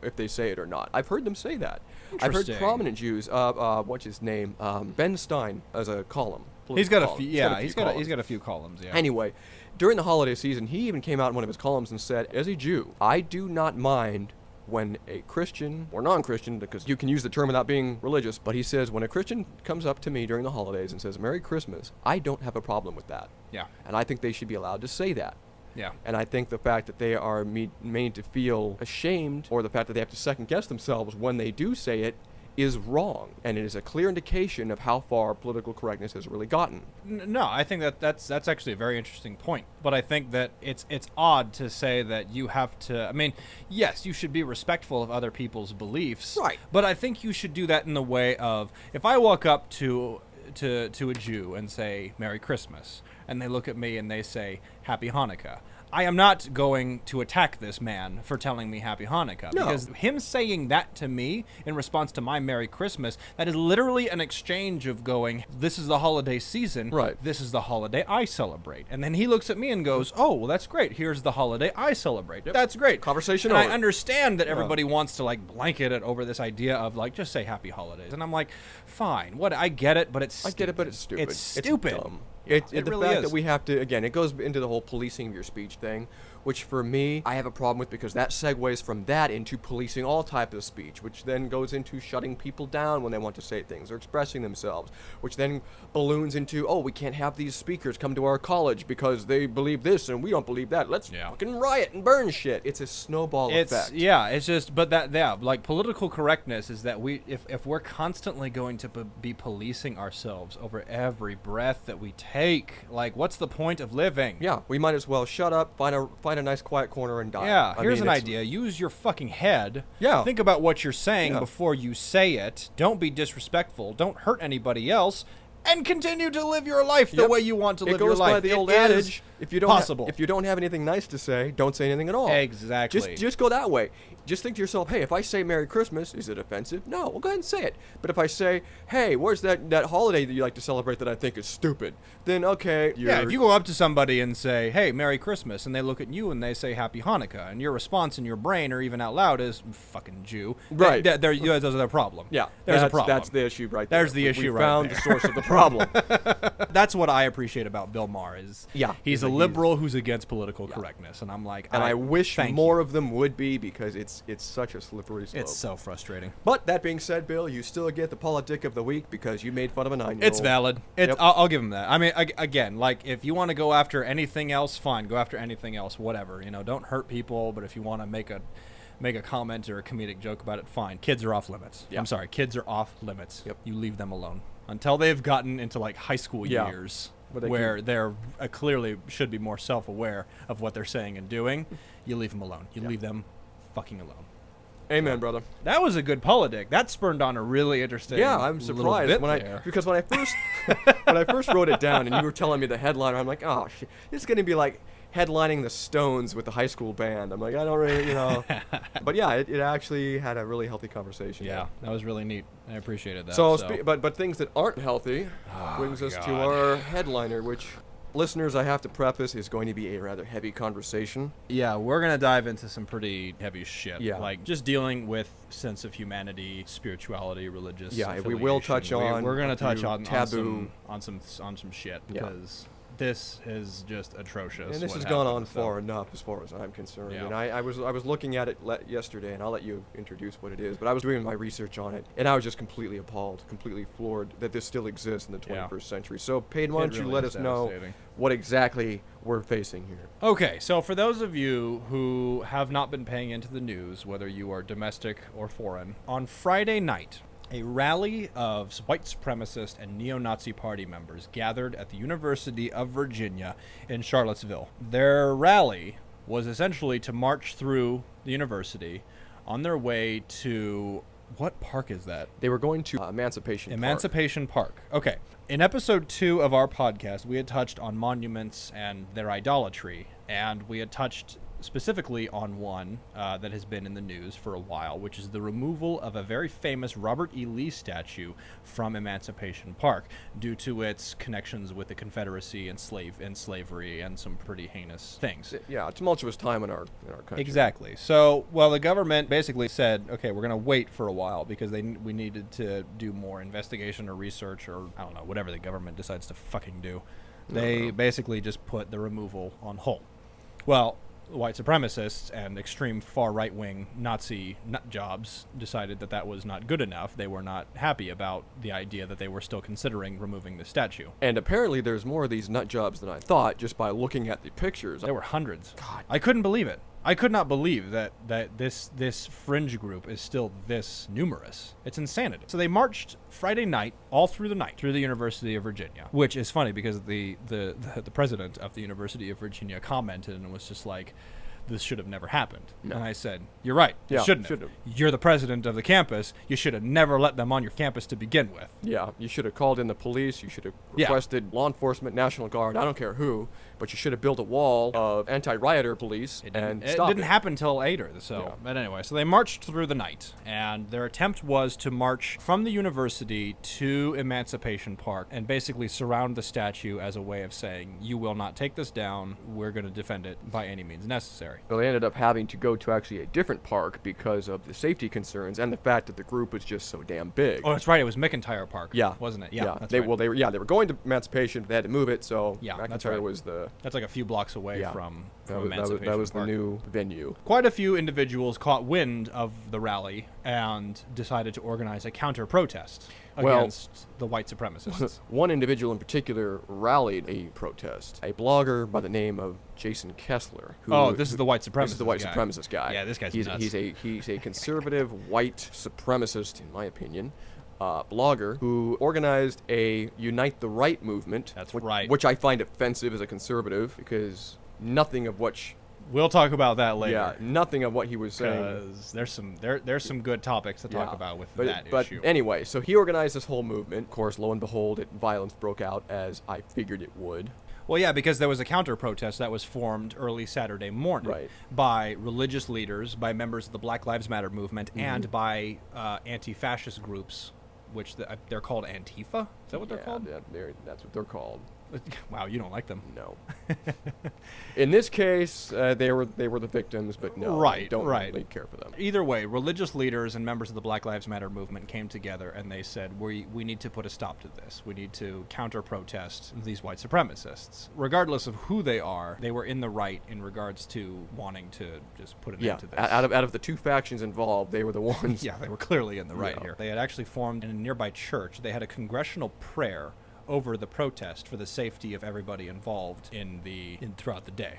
if they say it or not. I've heard them say that. I've heard Interesting. prominent Jews, what's his name? Ben Stein, as a column. He's got a column. few. Yeah, he's got columns. a few columns. Yeah. Anyway, during the holiday season, he even came out in one of his columns and said, as a Jew, I do not mind when a Christian or non-Christian, because you can use the term without being religious, but he says, when a Christian comes up to me during the holidays and says, Merry Christmas, I don't have a problem with that. Yeah. And I think they should be allowed to say that. Yeah. And I think the fact that they are made to feel ashamed, or the fact that they have to second guess themselves when they do say it, is wrong. And it is a clear indication of how far political correctness has really gotten. No, I think that's actually a very interesting point. But I think that it's odd to say that you have to. I mean, yes, you should be respectful of other people's beliefs. Right. But I think you should do that in the way of, if I walk up to a Jew and say Merry Christmas, and they look at me and they say Happy Hanukkah, I am not going to attack this man for telling me Happy Hanukkah. No. Because him saying that to me in response to my Merry Christmas, that is literally an exchange of going, this is the holiday season. Right. This is the holiday I celebrate. And then he looks at me and goes, oh, well, that's great. Here's the holiday I celebrate. That's great. Conversation And over. I understand that everybody wants to blanket it over this idea of just say Happy Holidays. And I'm like, fine. I get it, but it's I get it, but it's stupid. It's stupid. dumb. It the really fact is. that we have to, again, it goes into the whole policing of your speech thing, which for me, I have a problem with, because that segues from that into policing all types of speech, which then goes into shutting people down when they want to say things or expressing themselves, which then balloons into, oh, we can't have these speakers come to our college because they believe this and we don't believe that. Let's fucking riot and burn shit. It's a snowball effect. Yeah, it's just, but political correctness is that if we're constantly going to be policing ourselves over every breath that we take, what's the point of living? Yeah, we might as well shut up, find a find a nice quiet corner and die. Yeah, I here's mean, an it's- idea. Use your fucking head. Yeah. Think about what you're saying Yeah. before you say it. Don't be disrespectful. Don't hurt anybody else. And continue to live your life the Yep. way you want to It live your goes life. by the It old is adage: if you don't possible. if you don't have anything nice to say, don't say anything at all. Exactly. Just go that way. Just think to yourself, hey, if I say Merry Christmas, is it offensive? No, well, go ahead and say it. But if I say, hey, where's that holiday that you like to celebrate that I think is stupid? Then okay, Yeah, if you go up to somebody and say, hey, Merry Christmas, and they look at you and they say Happy Hanukkah, and your response in your brain or even out loud is, fucking Jew. Right. There's a problem. yeah, There's that's, a problem. That's the issue right there. There's the issue we right found there. the source of the problem. That's what I appreciate about Bill Maher is Yeah, he's a liberal who's against political correctness, and I'm like, And I wish thank more you. of them would be, because it's such a slippery slope. It's so frustrating. But that being said, Bill, you still get the politic of the week because you made fun of a 9-year-old. It's valid. Yep. I'll give him that. I mean, again, like if you want to go after anything else, fine. Go after anything else, whatever. You know, don't hurt people. But if you want to make a comment or a comedic joke about it, fine. Kids are off limits. Yeah. I'm sorry, kids are off limits. Yep. You leave them alone until they've gotten into like high school Yeah. years. Where Where they're clearly should be more self-aware of what they're saying and doing, you leave them alone. You leave them fucking alone. Amen, brother. That was a good politic. That spurned on a really interesting. Yeah, I'm little surprised bit when there. because when I first when I first wrote it down and you were telling me the headliner, I'm like, oh shit, this is gonna be like headlining the Stones with the high school band. I'm like, I don't really, but yeah, it actually had a really healthy conversation. Yeah, that was really neat. I appreciated that. So, but things that aren't healthy brings us to God. our headliner, which, listeners, I have to preface, is going to be a rather heavy conversation. yeah, we're gonna dive into some pretty heavy shit. Yeah. Like just dealing with sense of humanity, spirituality, religious. Yeah, we will touch on We're gonna a touch few on taboo- on some shit Yeah. because this is just atrocious. And this what has gone happened, on so- far enough as far as I'm concerned. Yeah. And I was looking at it yesterday, and I'll let you introduce what it is. But I was doing my research on it, and I was just completely appalled, completely floored that this still exists in the 21st century. So, Payne, why It don't you really let is us know devastating. what exactly we're facing here? Okay, so for those of you who have not been paying into the news, whether you are domestic or foreign, on Friday night, a rally of white supremacist and neo-Nazi party members gathered at the University of Virginia in Charlottesville. Their rally was essentially to march through the university on their way to... What park is that? They were going to Emancipation Park. Okay. In episode 2 of our podcast, we had touched on monuments and their idolatry, and we had touched specifically on one that has been in the news for a while, which is the removal of a very famous Robert E. Lee statue from Emancipation Park due to its connections with the Confederacy and slavery and some pretty heinous things. Yeah, a tumultuous time in our country. Exactly. So, well, the government basically said, okay, we're going to wait for a while because we needed to do more investigation or research or, I don't know, whatever the government decides to fucking do. They basically just put the removal on hold. Well, white supremacists and extreme far right-wing Nazi nut jobs decided that was not good enough. They were not happy about the idea that they were still considering removing the statue. And apparently there's more of these nut jobs than I thought just by looking at the pictures. There were hundreds. God. I couldn't believe it. I could not believe that this fringe group is still this numerous. It's insanity. So they marched Friday night, all through the night, through the University of Virginia, which is funny because the president of the University of Virginia commented and was just like, this should have never happened. No. And I said, you're right. Yeah, It shouldn't have. shouldn't You're the president of the campus. You should have never let them on your campus to begin with. Yeah, you should have called in the police. You should have Yeah. requested law enforcement, National Guard, I don't care who, but you should have built a wall of anti-rioter police and It stopped didn't happen till later. So, Yeah. but anyway, so they marched through the night, and their attempt was to march from the university to Emancipation Park and basically surround the statue as a way of saying, you will not take this down. We're going to defend it by any means necessary. Well, they ended up having to go to actually a different park because of the safety concerns and the fact that the group was just so damn big. Oh, that's right. It was McIntyre Park. Yeah, wasn't it? Yeah, that's they right. they were going to Emancipation, but they had to move it. So Yeah, that's McIntyre right. was the That's like a few blocks away yeah, from that was, Emancipation that was the Park. new venue. Quite a few individuals caught wind of the rally and decided to organize a counter-protest Well- against the white supremacists. One individual in particular rallied a protest. A blogger by the name of Jason Kessler. This is the white supremacist This is the white guy. supremacist guy. Yeah, this guy's he's nuts. he's a conservative white supremacist, in my opinion. Blogger who organized a Unite the Right movement. That's which, right. Which I find offensive as a conservative because nothing of We'll talk about that later. Yeah, nothing of what he was saying. Because there's some good topics to talk about with that issue. But anyway, so he organized this whole movement. Of course, lo and behold, violence broke out, as I figured it would. Well, yeah, because there was a counter-protest that was formed early Saturday morning by religious leaders, by members of the Black Lives Matter movement, and by anti-fascist groups, which they're called Antifa? Is that what they're called? Yeah, that's what they're called. Wow, you don't like them. No. In this case, they were the victims, but no, I don't really care for them. Either way, religious leaders and members of the Black Lives Matter movement came together and they said, we need to put a stop to this. We need to counter-protest these white supremacists. Regardless of who they are, they were in the right in regards to wanting to just put an end to this. Out of the two factions involved, they were the ones. Yeah, they were clearly in the right here. They had actually formed in a nearby church. They had a congressional prayer over the protest for the safety of everybody involved throughout the day,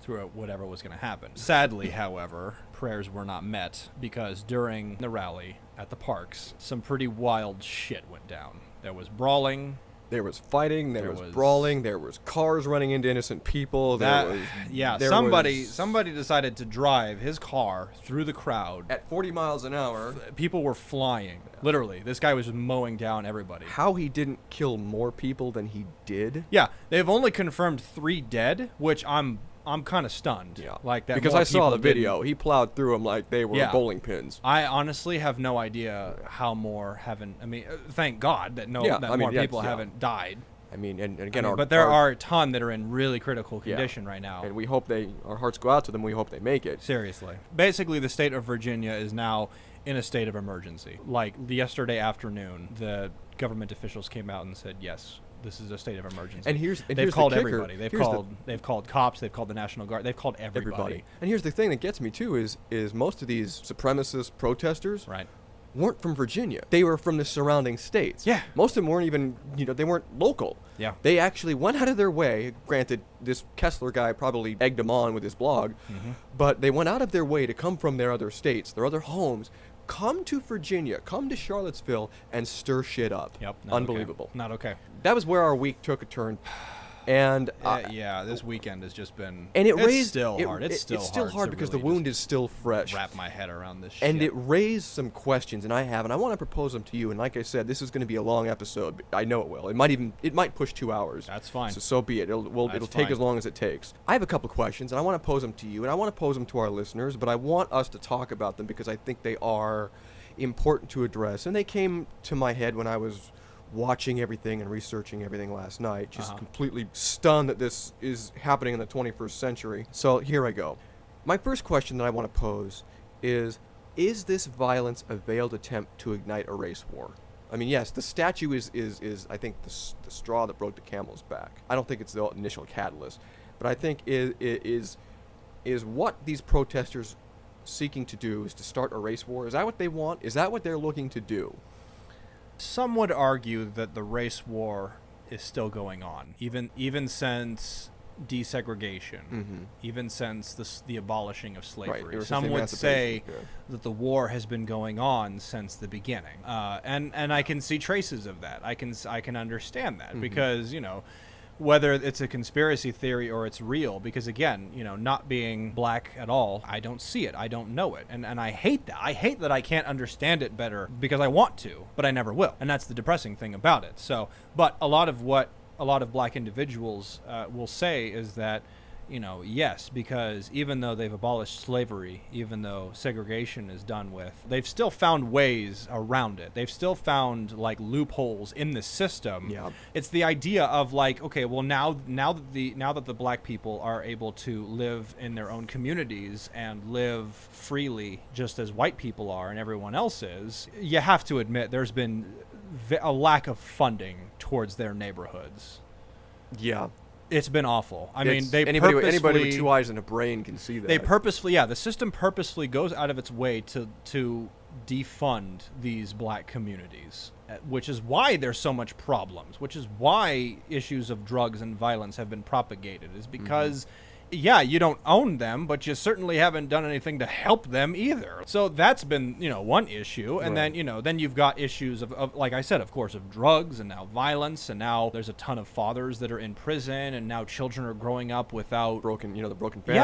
throughout whatever was going to happen. Sadly, however, prayers were not met because during the rally at the parks, some pretty wild shit went down. There was brawling. There was fighting, there was brawling, there was cars running into innocent people. Somebody decided to drive his car through the crowd at 40 miles an hour. People were flying. Literally, this guy was mowing down everybody. How he didn't kill more people than he did? Yeah, they've only confirmed 3 dead, which I'm kind of stunned. Yeah, like that because I saw the video. He plowed through them like they were bowling pins. I honestly have no idea how more haven't. I mean, thank God that more people haven't died. I mean, and again, but there are a ton that are in really critical condition right now. And we hope our hearts go out to them. We hope they make it. Seriously. Basically, the state of Virginia is now in a state of emergency. Like yesterday afternoon, the government officials came out and said, yes, this is a state of emergency. And they've called everybody. They've called cops. They've called the National Guard. They've called everybody. And here's the thing that gets me too is most of these supremacist protesters weren't from Virginia. They were from the surrounding states. Yeah. Most of them weren't even, they weren't local. Yeah. They actually went out of their way. Granted, this Kessler guy probably egged them on with his blog, but they went out of their way to come from their other states, their other homes, come to Virginia, come to Charlottesville, and stir shit up. Yep. Unbelievable. Okay. Not okay. That was where our week took a turn. And this weekend has just been. And it's still hard. It's still hard because the wound is still fresh. Wrap my head around this shit. And it raised some questions, and I want to propose them to you. And like I said, this is going to be a long episode. I know it will. It might push 2 hours. That's fine. So be it. It'll take as long as it takes. I have a couple questions, and I want to pose them to you, and I want to pose them to our listeners. But I want us to talk about them because I think they are important to address. And they came to my head when I was watching everything and researching everything last night, just completely stunned that this is happening in the 21st century. So here I go. My first question that I want to pose is this violence a veiled attempt to ignite a race war? I mean, yes, the statue is I think the straw that broke the camel's back. I don't think it's the initial catalyst, but I think is what these protesters seeking to do is to start a race war. Is that what they want? Is that what they're looking to do? Some would argue that the race war is still going on, even since desegregation, even since the abolishing of slavery. Right. Some would say that the war has been going on since the beginning, and I can see traces of that. I can understand that because whether it's a conspiracy theory or it's real, because again, not being black at all, I don't see it. I don't know it. And I hate that. I hate that I can't understand it better because I want to, but I never will. And that's the depressing thing about it. So, but a lot of black individuals will say is that, yes, because even though they've abolished slavery, even though segregation is done with, they've still found ways around it. They've still found like loopholes in the system. Yeah. It's the idea of like, okay, well now that the black people are able to live in their own communities and live freely just as white people are and everyone else is, you have to admit there's been a lack of funding towards their neighborhoods. Yeah. It's been awful. I mean, anybody with 2 eyes and a brain can see that. They purposefully, the system purposely goes out of its way to defund these black communities, which is why there's so much problems, which is why issues of drugs and violence have been propagated, is because yeah, you don't own them, but you certainly haven't done anything to help them either. So that's been, one issue. And Right. then you've got issues of, like I said, of course, of drugs and now violence. And now there's a ton of fathers that are in prison, and now children are growing up without the broken Yeah,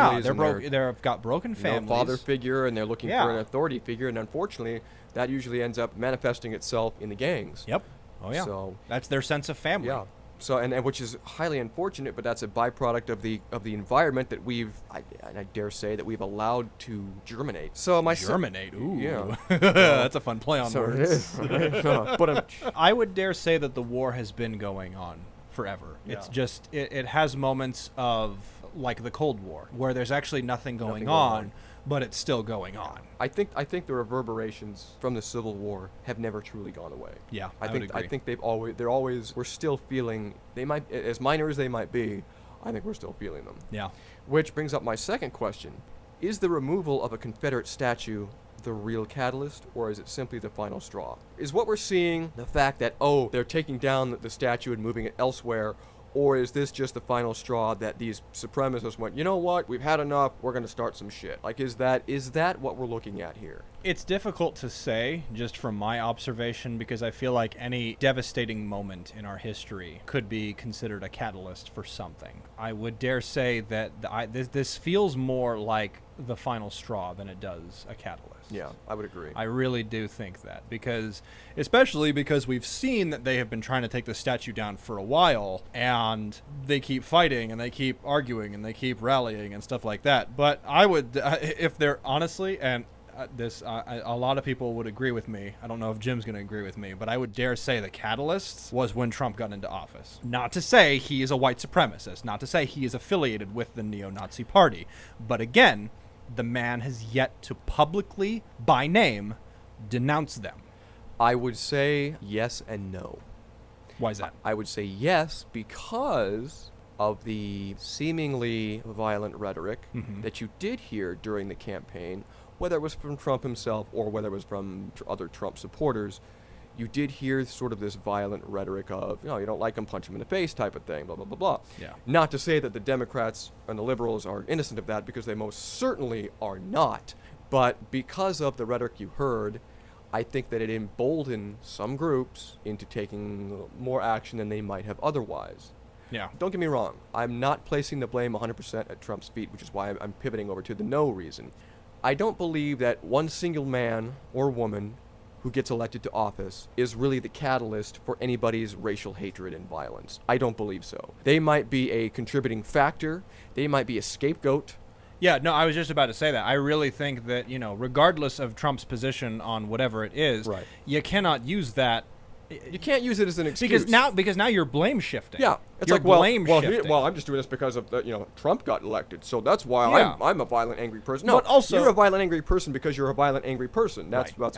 families. they've got broken no families. father figure, and they're looking Yeah. for an authority figure, and unfortunately, that usually ends up manifesting itself in the gangs. Yep. Oh yeah. So That's their sense of family. yeah. So and which is highly unfortunate, but that's a byproduct of the environment that I dare say that we've allowed to germinate. So my Germinate. Ooh. Yeah. That's a fun play on So it words. is. But I would dare say that the war has been going on forever. It's just it has moments of like the Cold War where there's actually nothing going on, but it's still going on. I think the reverberations from the Civil War have never truly gone away. Yeah, I I think would agree. I think we're still feeling, they might, as minor as they might be, I think we're still feeling them. Yeah. Which brings up my second question. Is the removal of a Confederate statue the real catalyst, or is it simply the final straw? Is what we're seeing the fact that, they're taking down the statue and moving it elsewhere, or is this just the final straw that these supremacists went, you know what, we've had enough, we're going to start some shit? Like, is that what we're looking at here? It's difficult to say, just from my observation, because I feel like any devastating moment in our history could be considered a catalyst for something. I would dare say that this feels more like the final straw than it does a catalyst. Yeah, I would agree. I really do think that, especially because we've seen that they have been trying to take the statue down for a while, and they keep fighting, and they keep arguing, and they keep rallying, and stuff like that. But I would, if they're honestly, and a lot of people would agree with me. I don't know if Jim's going to agree with me, but I would dare say the catalyst was when Trump got into office. Not to say he is a white supremacist, not to say he is affiliated with the neo-Nazi party, but again, the man has yet to publicly, by name, denounce them. I would say yes and no. Why is that? I would say yes because of the seemingly violent rhetoric that you did hear during the campaign, whether it was from Trump himself or whether it was from other Trump supporters. You did hear sort of this violent rhetoric of, you don't like him, punch him in the face type of thing, blah, blah, blah, blah. Yeah. Not to say that the Democrats and the liberals are innocent of that, because they most certainly are not. But because of the rhetoric you heard, I think that it emboldened some groups into taking more action than they might have otherwise. Yeah. Don't get me wrong. I'm not placing the blame 100% at Trump's feet, which is why I'm pivoting over to the no reason. I don't believe that one single man or woman who gets elected to office is really the catalyst for anybody's racial hatred and violence. I don't believe so. They might be a contributing factor. They might be a scapegoat. Yeah, no, I was just about to say that. I really think that, regardless of Trump's position on whatever it is, Right. you cannot use that. You can't use it as an excuse. Because now you're blame shifting. Yeah, it's you're like, well, shifting. I'm just doing this because of Trump got elected, so that's why Yeah. I'm a violent, angry person. No, But also- you're a violent, angry person because you're a violent, angry person. That's why.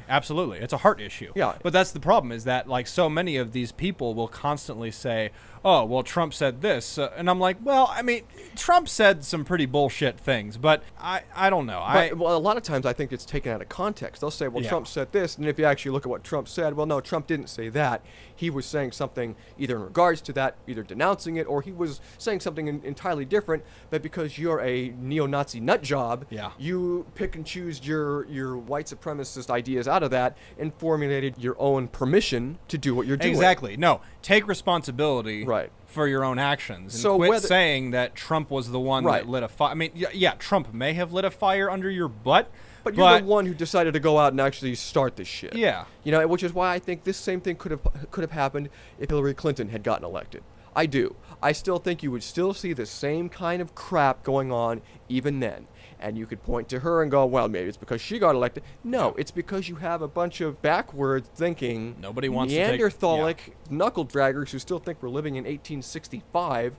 Absolutely. It's a heart issue. Yeah. But that's the problem, is that like so many of these people will constantly say, "Oh, well, Trump said this," and I'm like, "Well, I mean, Trump said some pretty bullshit things, but I don't know." Well, a lot of times I think it's taken out of context. They'll say, well, Yeah. Trump said this, and if you actually look at what Trump said, well, no, Trump didn't say that. He was saying something either in regards to that, either denouncing it, or he was saying something entirely different, but because you're a neo-Nazi nut job, Yeah. you pick and choose your white supremacist ideas out of that and formulated your own permission to do what you're doing. Exactly. No, take responsibility Right. for your own actions. And So quit whether- saying that Trump was the one Right. that lit a fire. I mean, yeah, Trump may have lit a fire under your butt, But you're the one who decided to go out and actually start this shit. Yeah. Which is why I think this same thing could have happened if Hillary Clinton had gotten elected. I do. I still think you would still see the same kind of crap going on even then. And you could point to her and go, well, maybe it's because she got elected. No, it's because you have a bunch of backward thinking, Nobody wants to take- Neanderthalic knuckle draggers who still think we're living in 1865,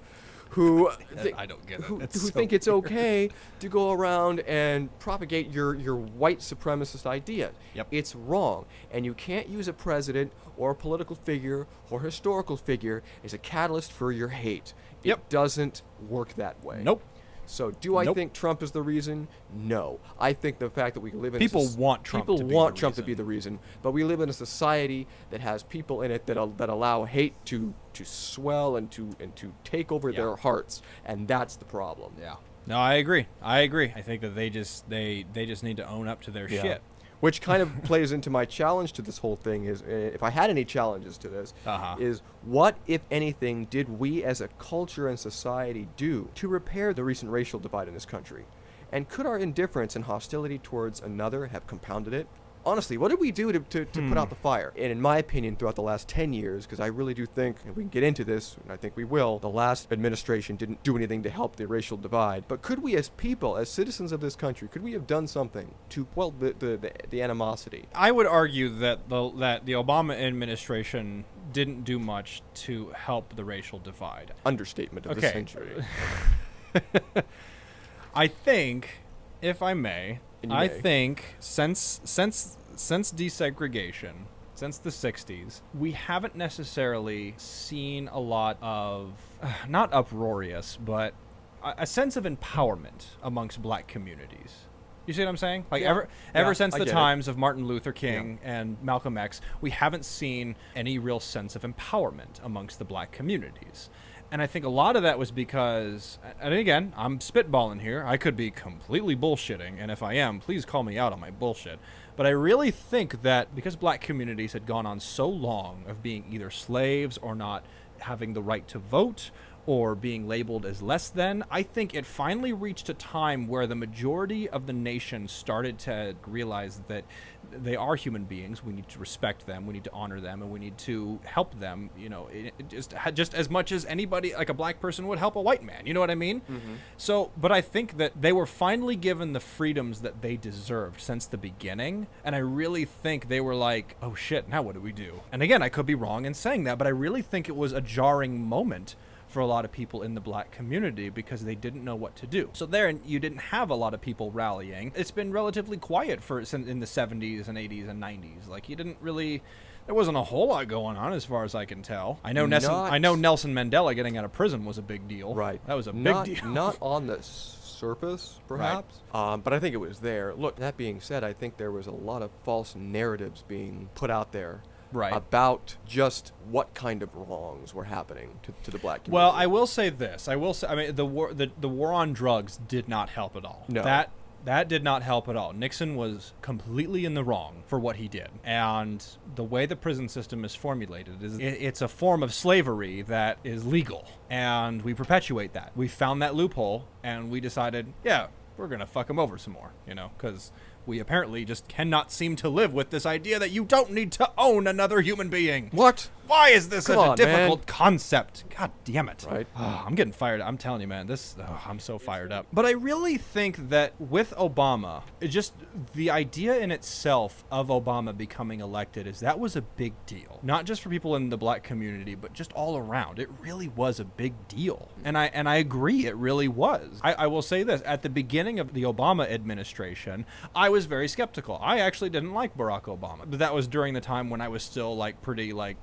who I don't get it. who It's so think it's okay to go around and propagate your white supremacist idea. Yep. It's wrong, and you can't use a president or a political figure or historical figure as a catalyst for your hate. Yep. It doesn't work that way. Nope. So do I Nope. think Trump is the reason? No. I think the fact that we live in People want Trump to be the reason, but we live in a society that has people in it that allow hate to swell and to take over their hearts, and that's the problem. Yeah. No, I agree. I think that they just need to own up to their shit. Which kind of plays into my challenge to this whole thing is, if I had any challenges to this, is what, if anything, did we as a culture and society do to repair the recent racial divide in this country? And could our indifference and hostility towards another have compounded it? Honestly, what did we do to put out the fire? And in my opinion, throughout the last 10 years, because I really do think, and we can get into this, and I think we will, the last administration didn't do anything to help the racial divide. But could we as people, as citizens of this country, could we have done something to quell the animosity? I would argue that the Obama administration didn't do much to help the racial divide. Understatement of the century. I think, if I may, I think since desegregation, since the 60s, we haven't necessarily seen a lot of, not uproarious, but a sense of empowerment amongst black communities. You see what I'm saying? Like ever since the times of Martin Luther King and Malcolm X, we haven't seen any real sense of empowerment amongst the black communities. And I think a lot of that was because, and again, I'm spitballing here. I could be completely bullshitting, and if I am, please call me out on my bullshit. But I really think that because black communities had gone on so long of being either slaves or not having the right to vote or being labeled as less than, I think it finally reached a time where the majority of the nation started to realize that they are human beings. We need to respect them, we need to honor them, and we need to help them, you know, just as much as anybody, like a black person would help a white man, you know what I mean? Mm-hmm. So, but I think that they were finally given the freedoms that they deserved since the beginning, and I really think they were like, oh shit, now what do we do? And again, I could be wrong in saying that, but I really think it was a jarring moment for a lot of people in the black community because they didn't know what to do. So there, you didn't have a lot of people rallying. It's been relatively quiet in the 70s and 80s and 90s. Like, you didn't really, there wasn't a whole lot going on as far as I can tell. I know Nelson Mandela getting out of prison was a big deal. Right. That was a big deal. Not on the surface, perhaps. Right. But I think it was there. Look, that being said, I think there was a lot of false narratives being put out there. Right. About just what kind of wrongs were happening to the black community. Well, I will say this. I mean, the war on drugs did not help at all. No. That did not help at all. Nixon was completely in the wrong for what he did. And the way the prison system is formulated is it's a form of slavery that is legal. And we perpetuate that. We found that loophole and we decided, yeah, we're going to fuck them over some more, you know, because we apparently just cannot seem to live with this idea that you don't need to own another human being. What? Why is this such a difficult concept? God damn it. Right. I'm getting fired up. I'm telling you, man, I'm so fired up. But I really think that with Obama, just the idea in itself of Obama becoming elected is that was a big deal. Not just for people in the black community, but just all around. It really was a big deal. And I agree, it really was. I will say this, at the beginning of the Obama administration, I was very skeptical. I actually didn't like Barack Obama. But that was during the time when I was still like pretty like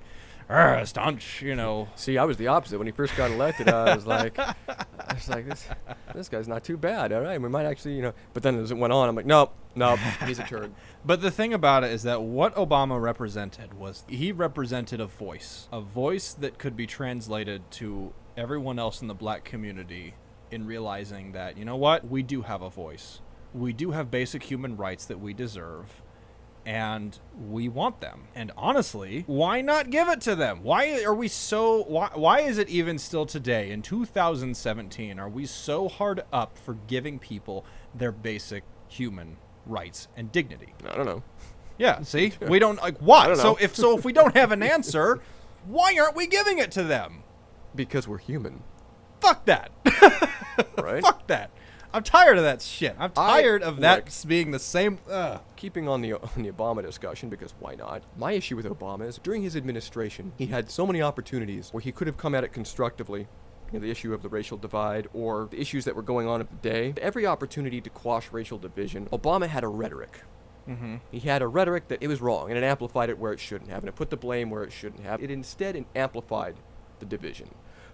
staunch, you know. See, I was the opposite. When he first got elected, I was like, this guy's not too bad. All right, we might actually, you know. But then as it went on, I'm like, nope, he's a turd. But the thing about it is that what Obama represented was he represented a voice that could be translated to everyone else in the black community in realizing that, you know what, we do have a voice. We do have basic human rights that we deserve. And we want them. And honestly, why not give it to them? Why are we so... Why is it even still today, in 2017, are we so hard up for giving people their basic human rights and dignity? I don't know. Yeah, see? We don't... Like, why? I don't know. So if we don't have an answer, why aren't we giving it to them? Because we're human. Fuck that. Right? Fuck that. I'm tired of that shit. I'm tired of that being the same. Keeping on the Obama discussion, because why not? My issue with Obama is during his administration, he had so many opportunities where he could have come at it constructively. You know, the issue of the racial divide or the issues that were going on at the day. Every opportunity to quash racial division, Obama had a rhetoric. Mm-hmm. He had a rhetoric that it was wrong, and it amplified it where it shouldn't have, and it put the blame where it shouldn't have. It instead amplified the division.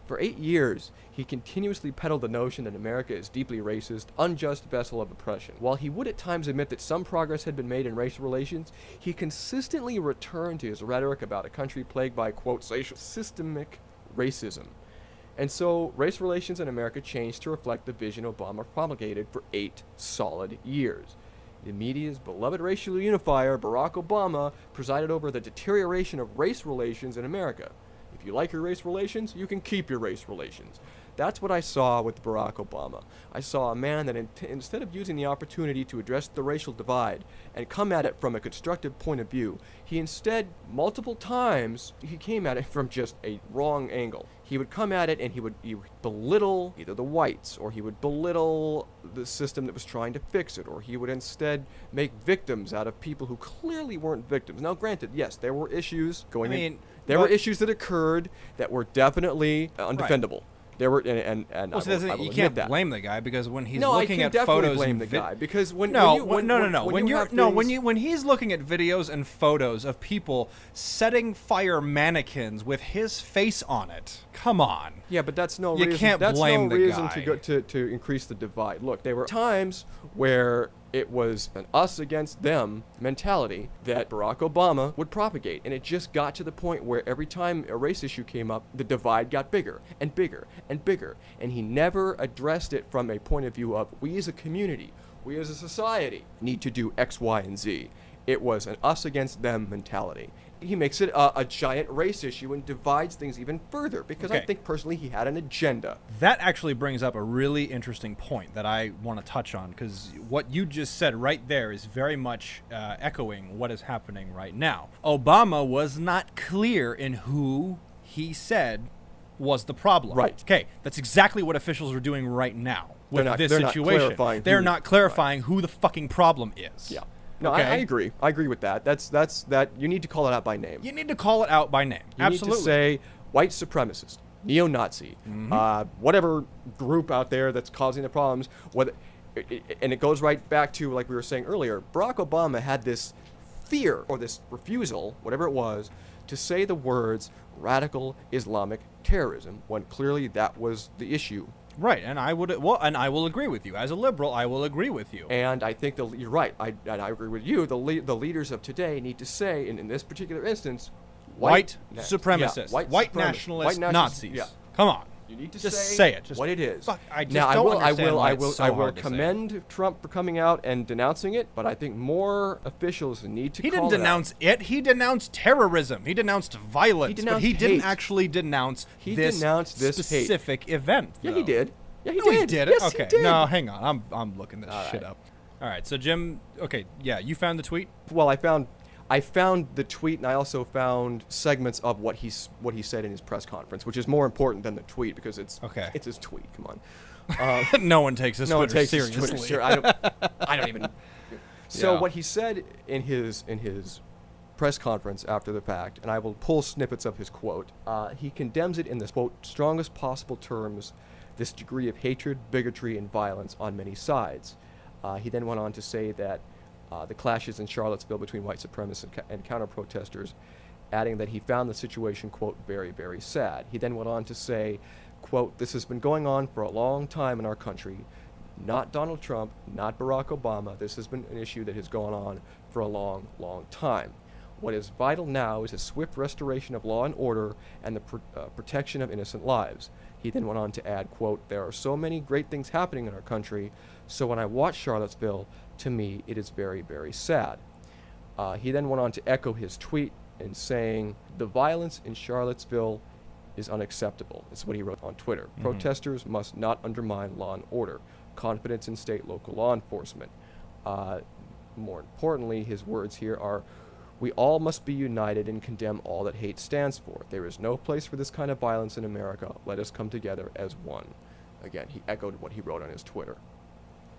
For 8 years, he continuously peddled the notion that America is deeply racist, unjust vessel of oppression. While he would at times admit that some progress had been made in racial relations, he consistently returned to his rhetoric about a country plagued by, quote, systemic racism. And so, race relations in America changed to reflect the vision Obama promulgated for 8 solid years. The media's beloved racial unifier, Barack Obama, presided over the deterioration of race relations in America. If you like your race relations, you can keep your race relations. That's what I saw with Barack Obama. I saw a man that instead of using the opportunity to address the racial divide and come at it from a constructive point of view, he instead, multiple times, he came at it from just a wrong angle. He would come at it and he would belittle either the whites, or he would belittle the system that was trying to fix it, or he would instead make victims out of people who clearly weren't victims. Now, granted, yes, there were issues There were issues that occurred that were definitely undefendable. Right. There were, and I will you can't admit that. blame the guy because when he's No, looking I at can definitely photos blame and the guy because when he's looking at videos and photos of people setting fire mannequins with his face on it, come on. Yeah, but that's no You reason. can't That's blame no the reason guy. to increase the divide. Look, there were times where it was an us against them mentality that Barack Obama would propagate. And it just got to the point where every time a race issue came up, the divide got bigger and bigger and bigger. And he never addressed it from a point of view of we as a community, we as a society need to do X, Y, and Z. It was an us against them mentality. He makes it a giant race issue and divides things even further because I think personally he had an agenda. That actually brings up a really interesting point that I want to touch on because what you just said right there is very much echoing what is happening right now. Obama was not clear in who he said was the problem. Right. Okay, that's exactly what officials are doing right now with this situation. They're not clarifying who the fucking problem is. Yeah. No, okay? I agree. I agree with that. That's you need to call it out by name. You need to call it out by name. You Absolutely. need to say white supremacist, neo-Nazi, whatever group out there that's causing the problems. And it goes right back to, like we were saying earlier, Barack Obama had this fear or this refusal, whatever it was, to say the words radical Islamic terrorism when clearly that was the issue. Right, and I will agree with you. As a liberal, I will agree with you. And I think you're right. I agree with you. The leaders of today need to say, in this particular instance, white supremacists, white nationalists, Nazis. Yeah. Come on. You need to just say it. Just what it is. Fuck, I just now, don't understand why I it's so will hard to say. commend Trump for coming out and denouncing it, but I think more officials need to He call didn't denounce it. He denounced terrorism. He denounced violence. He denounced but he didn't hate. actually denounce this specific event. Yeah, he did. Yeah, he No, did. he did. Yes, Okay. he did. No, hang on. I'm looking this shit right. up. All right. So Jim. Okay. Yeah. You found the tweet. Well, I found the tweet, and I also found segments of what he said in his press conference, which is more important than the tweet because it's his tweet. Come on. No one takes his No one Twitter takes his seriously. Twitter I don't even. So Yeah. what he said in his press conference after the fact, and I will pull snippets of his quote. He condemns it in the quote strongest possible terms, this degree of hatred, bigotry, and violence on many sides. He then went on to say that the clashes in Charlottesville between white supremacists and counter-protesters, adding that he found the situation, quote, very, very sad. He then went on to say, quote, this has been going on for a long time in our country. Not Donald Trump, not Barack Obama. This has been an issue that has gone on for a long, long time. What is vital now is a swift restoration of law and order and the protection of innocent lives. He then went on to add, quote, there are so many great things happening in our country, so when I watch Charlottesville, to me, it is very, very sad. He then went on to echo his tweet in saying, the violence in Charlottesville is unacceptable. That's what he wrote on Twitter. Mm-hmm. Protesters must not undermine law and order. Confidence in state, local law enforcement. More importantly, his words here are, we all must be united and condemn all that hate stands for. There is no place for this kind of violence in America. Let us come together as one. Again, he echoed what he wrote on his Twitter.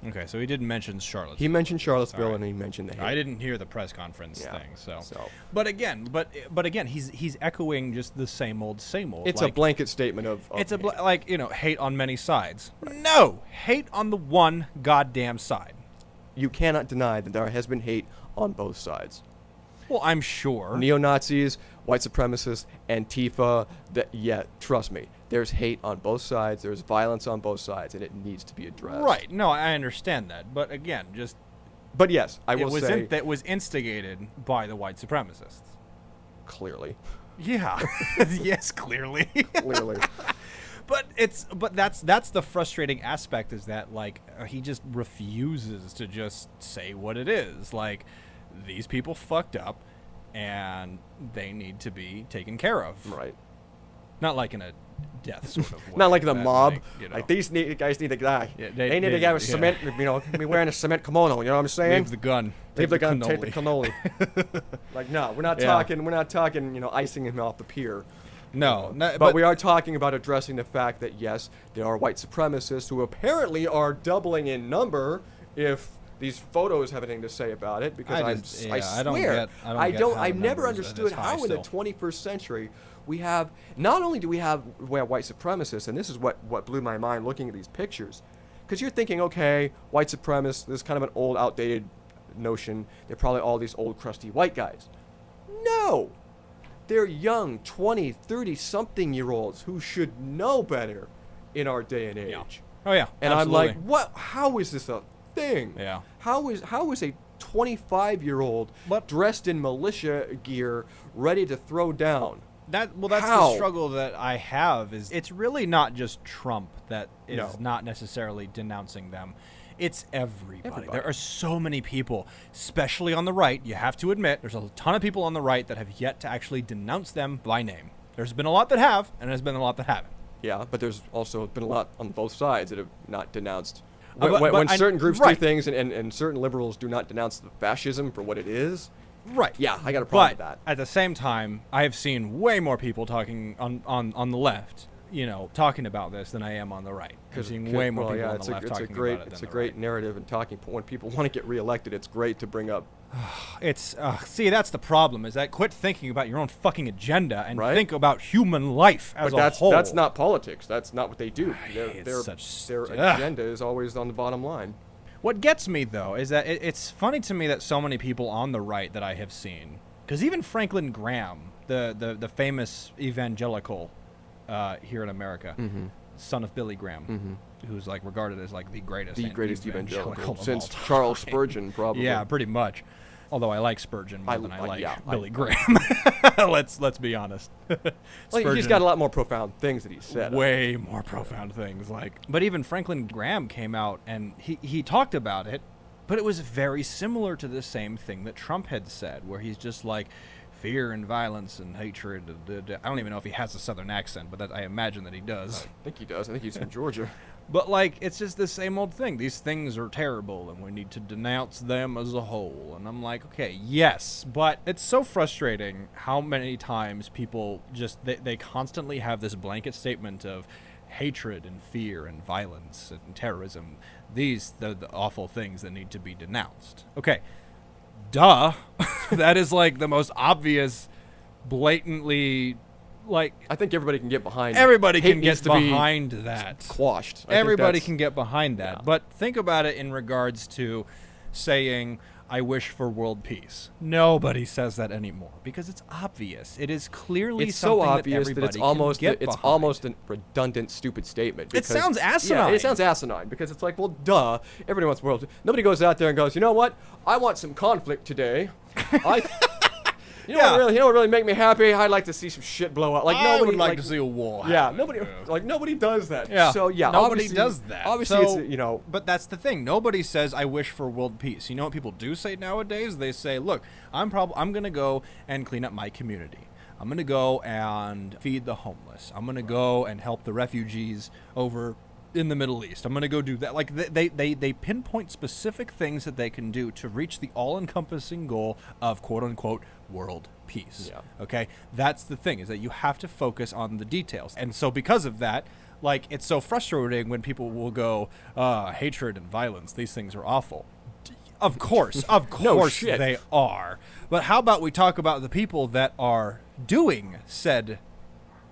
Okay, so he didn't mention Charlottesville. He mentioned Charlottesville and he mentioned the hate. I didn't hear the press conference thing, so. But again, he's echoing just the same old. It's a blanket statement of it's hate on many sides. Right. No, hate on the one goddamn side. You cannot deny that there has been hate on both sides. Well, I'm sure. Neo-Nazis, white supremacists, Antifa. Trust me, there's hate on both sides. There's violence on both sides, and it needs to be addressed. Right. No, I understand that. But again, just But yes, I will say that was instigated by the white supremacists. clearly. Yeah. Yes, clearly. Clearly. But that's the frustrating aspect, is that like he just refuses to just say what it is. Like, these people fucked up and they need to be taken care of. Right. Not like in a death sort of way. Not like the but mob. like, you know, Like, these guys need to die. Yeah, they need to get with cement, be wearing a cement kimono, you know what I'm saying? leave the gun. Leave the gun, cannoli. take the cannoli. Like, no, we're not talking, icing him off the pier. No, But we are talking about addressing the fact that, yes, there are white supremacists who apparently are doubling in number if these photos have anything to say about it, because I swear, I've never understood how in the 21st century we have, not only do we have white supremacists, and this is what blew my mind looking at these pictures, because you're thinking, okay, white supremacists, this is kind of an old, outdated notion, they're probably all these old, crusty white guys. No! They're young, 20, 30-something-year-olds who should know better in our day and age. Yeah. Oh, yeah. And absolutely. I'm like, what? How is this a thing? Yeah. How is a 25-year-old dressed in militia gear ready to throw down? That's How? the struggle that I have. Is it's really not just Trump that is No. not necessarily denouncing them. It's everybody. Everybody. There are so many people, especially on the right. You have to admit, there's a ton of people on the right that have yet to actually denounce them by name. There's been a lot that have, and there's been a lot that haven't. Yeah, but there's also been a lot on both sides that have not denounced. But When I- certain groups right. do things and certain liberals do not denounce the fascism for what it is, Right. yeah, I got a problem with But that. at the same time, I have seen way more people talking on the left, talking about this than I am on the right. I'm seeing way more people on the left talking about it than It's a the great right. narrative and talking point. When people want to get reelected, it's great to bring up. It's see, that's the problem. Is that quit thinking about your own fucking agenda and Right. think about human life as But a whole. that's not politics. That's not what they do. It's Their such- agenda is always on the bottom line. What gets me though is that it's funny to me that so many people on the right that I have seen, because even Franklin Graham, the famous evangelical here in America, son of Billy Graham, who's like regarded as like the greatest evangelical of since all time. Charles Spurgeon, probably. Yeah, pretty much. Although I like Spurgeon more than I like Billy Graham. Let's be honest. Well, he's Spurgeon- got a lot more profound things that he said. way more profound things. But even Franklin Graham came out and he talked about it, but it was very similar to the same thing that Trump had said, where he's just like fear and violence and hatred. I don't even know if he has a southern accent, but I imagine that he does. I think he does. I think he's from Georgia. But like, it's just the same old thing. These things are terrible and we need to denounce them as a whole. And I'm like, okay, yes, but it's so frustrating how many times people just, they constantly have this blanket statement of hatred and fear and violence and terrorism. These, the awful things that need to be denounced. Okay, duh. That is like the most obvious, blatantly, like, I think everybody can get behind. everybody hate can get needs to be behind that. quashed. I think Everybody that's- can get behind that. yeah. But think about it in regards to saying, I wish for world peace. Nobody says that anymore because it's obvious. It is clearly It's so something obvious that that it's everybody almost can get it's behind. almost a redundant, stupid statement. It because- sounds Yeah, asinine. it sounds asinine because it's like, well, duh. Everybody wants world. Nobody goes out there and goes, you know what? I want some conflict today. You know what really make me happy? I'd like to see some shit blow up. Like I nobody would like to see a war. Yeah, happen. nobody does that. Yeah. So yeah, nobody obviously- does that. Obviously, So- it's But that's the thing. Nobody says I wish for world peace. You know what people do say nowadays? They say, "Look, I'm gonna go and clean up my community. I'm gonna go and feed the homeless. I'm gonna go and help the refugees over in the Middle East. I'm gonna go do that." Like they pinpoint specific things that they can do to reach the all-encompassing goal of quote unquote world peace. Yeah. Okay, that's the thing, is that you have to focus on the details. And so because of that, like, it's so frustrating when people will go, hatred and violence, these things are awful. Of course shit. they are. But how about we talk about the people that are doing said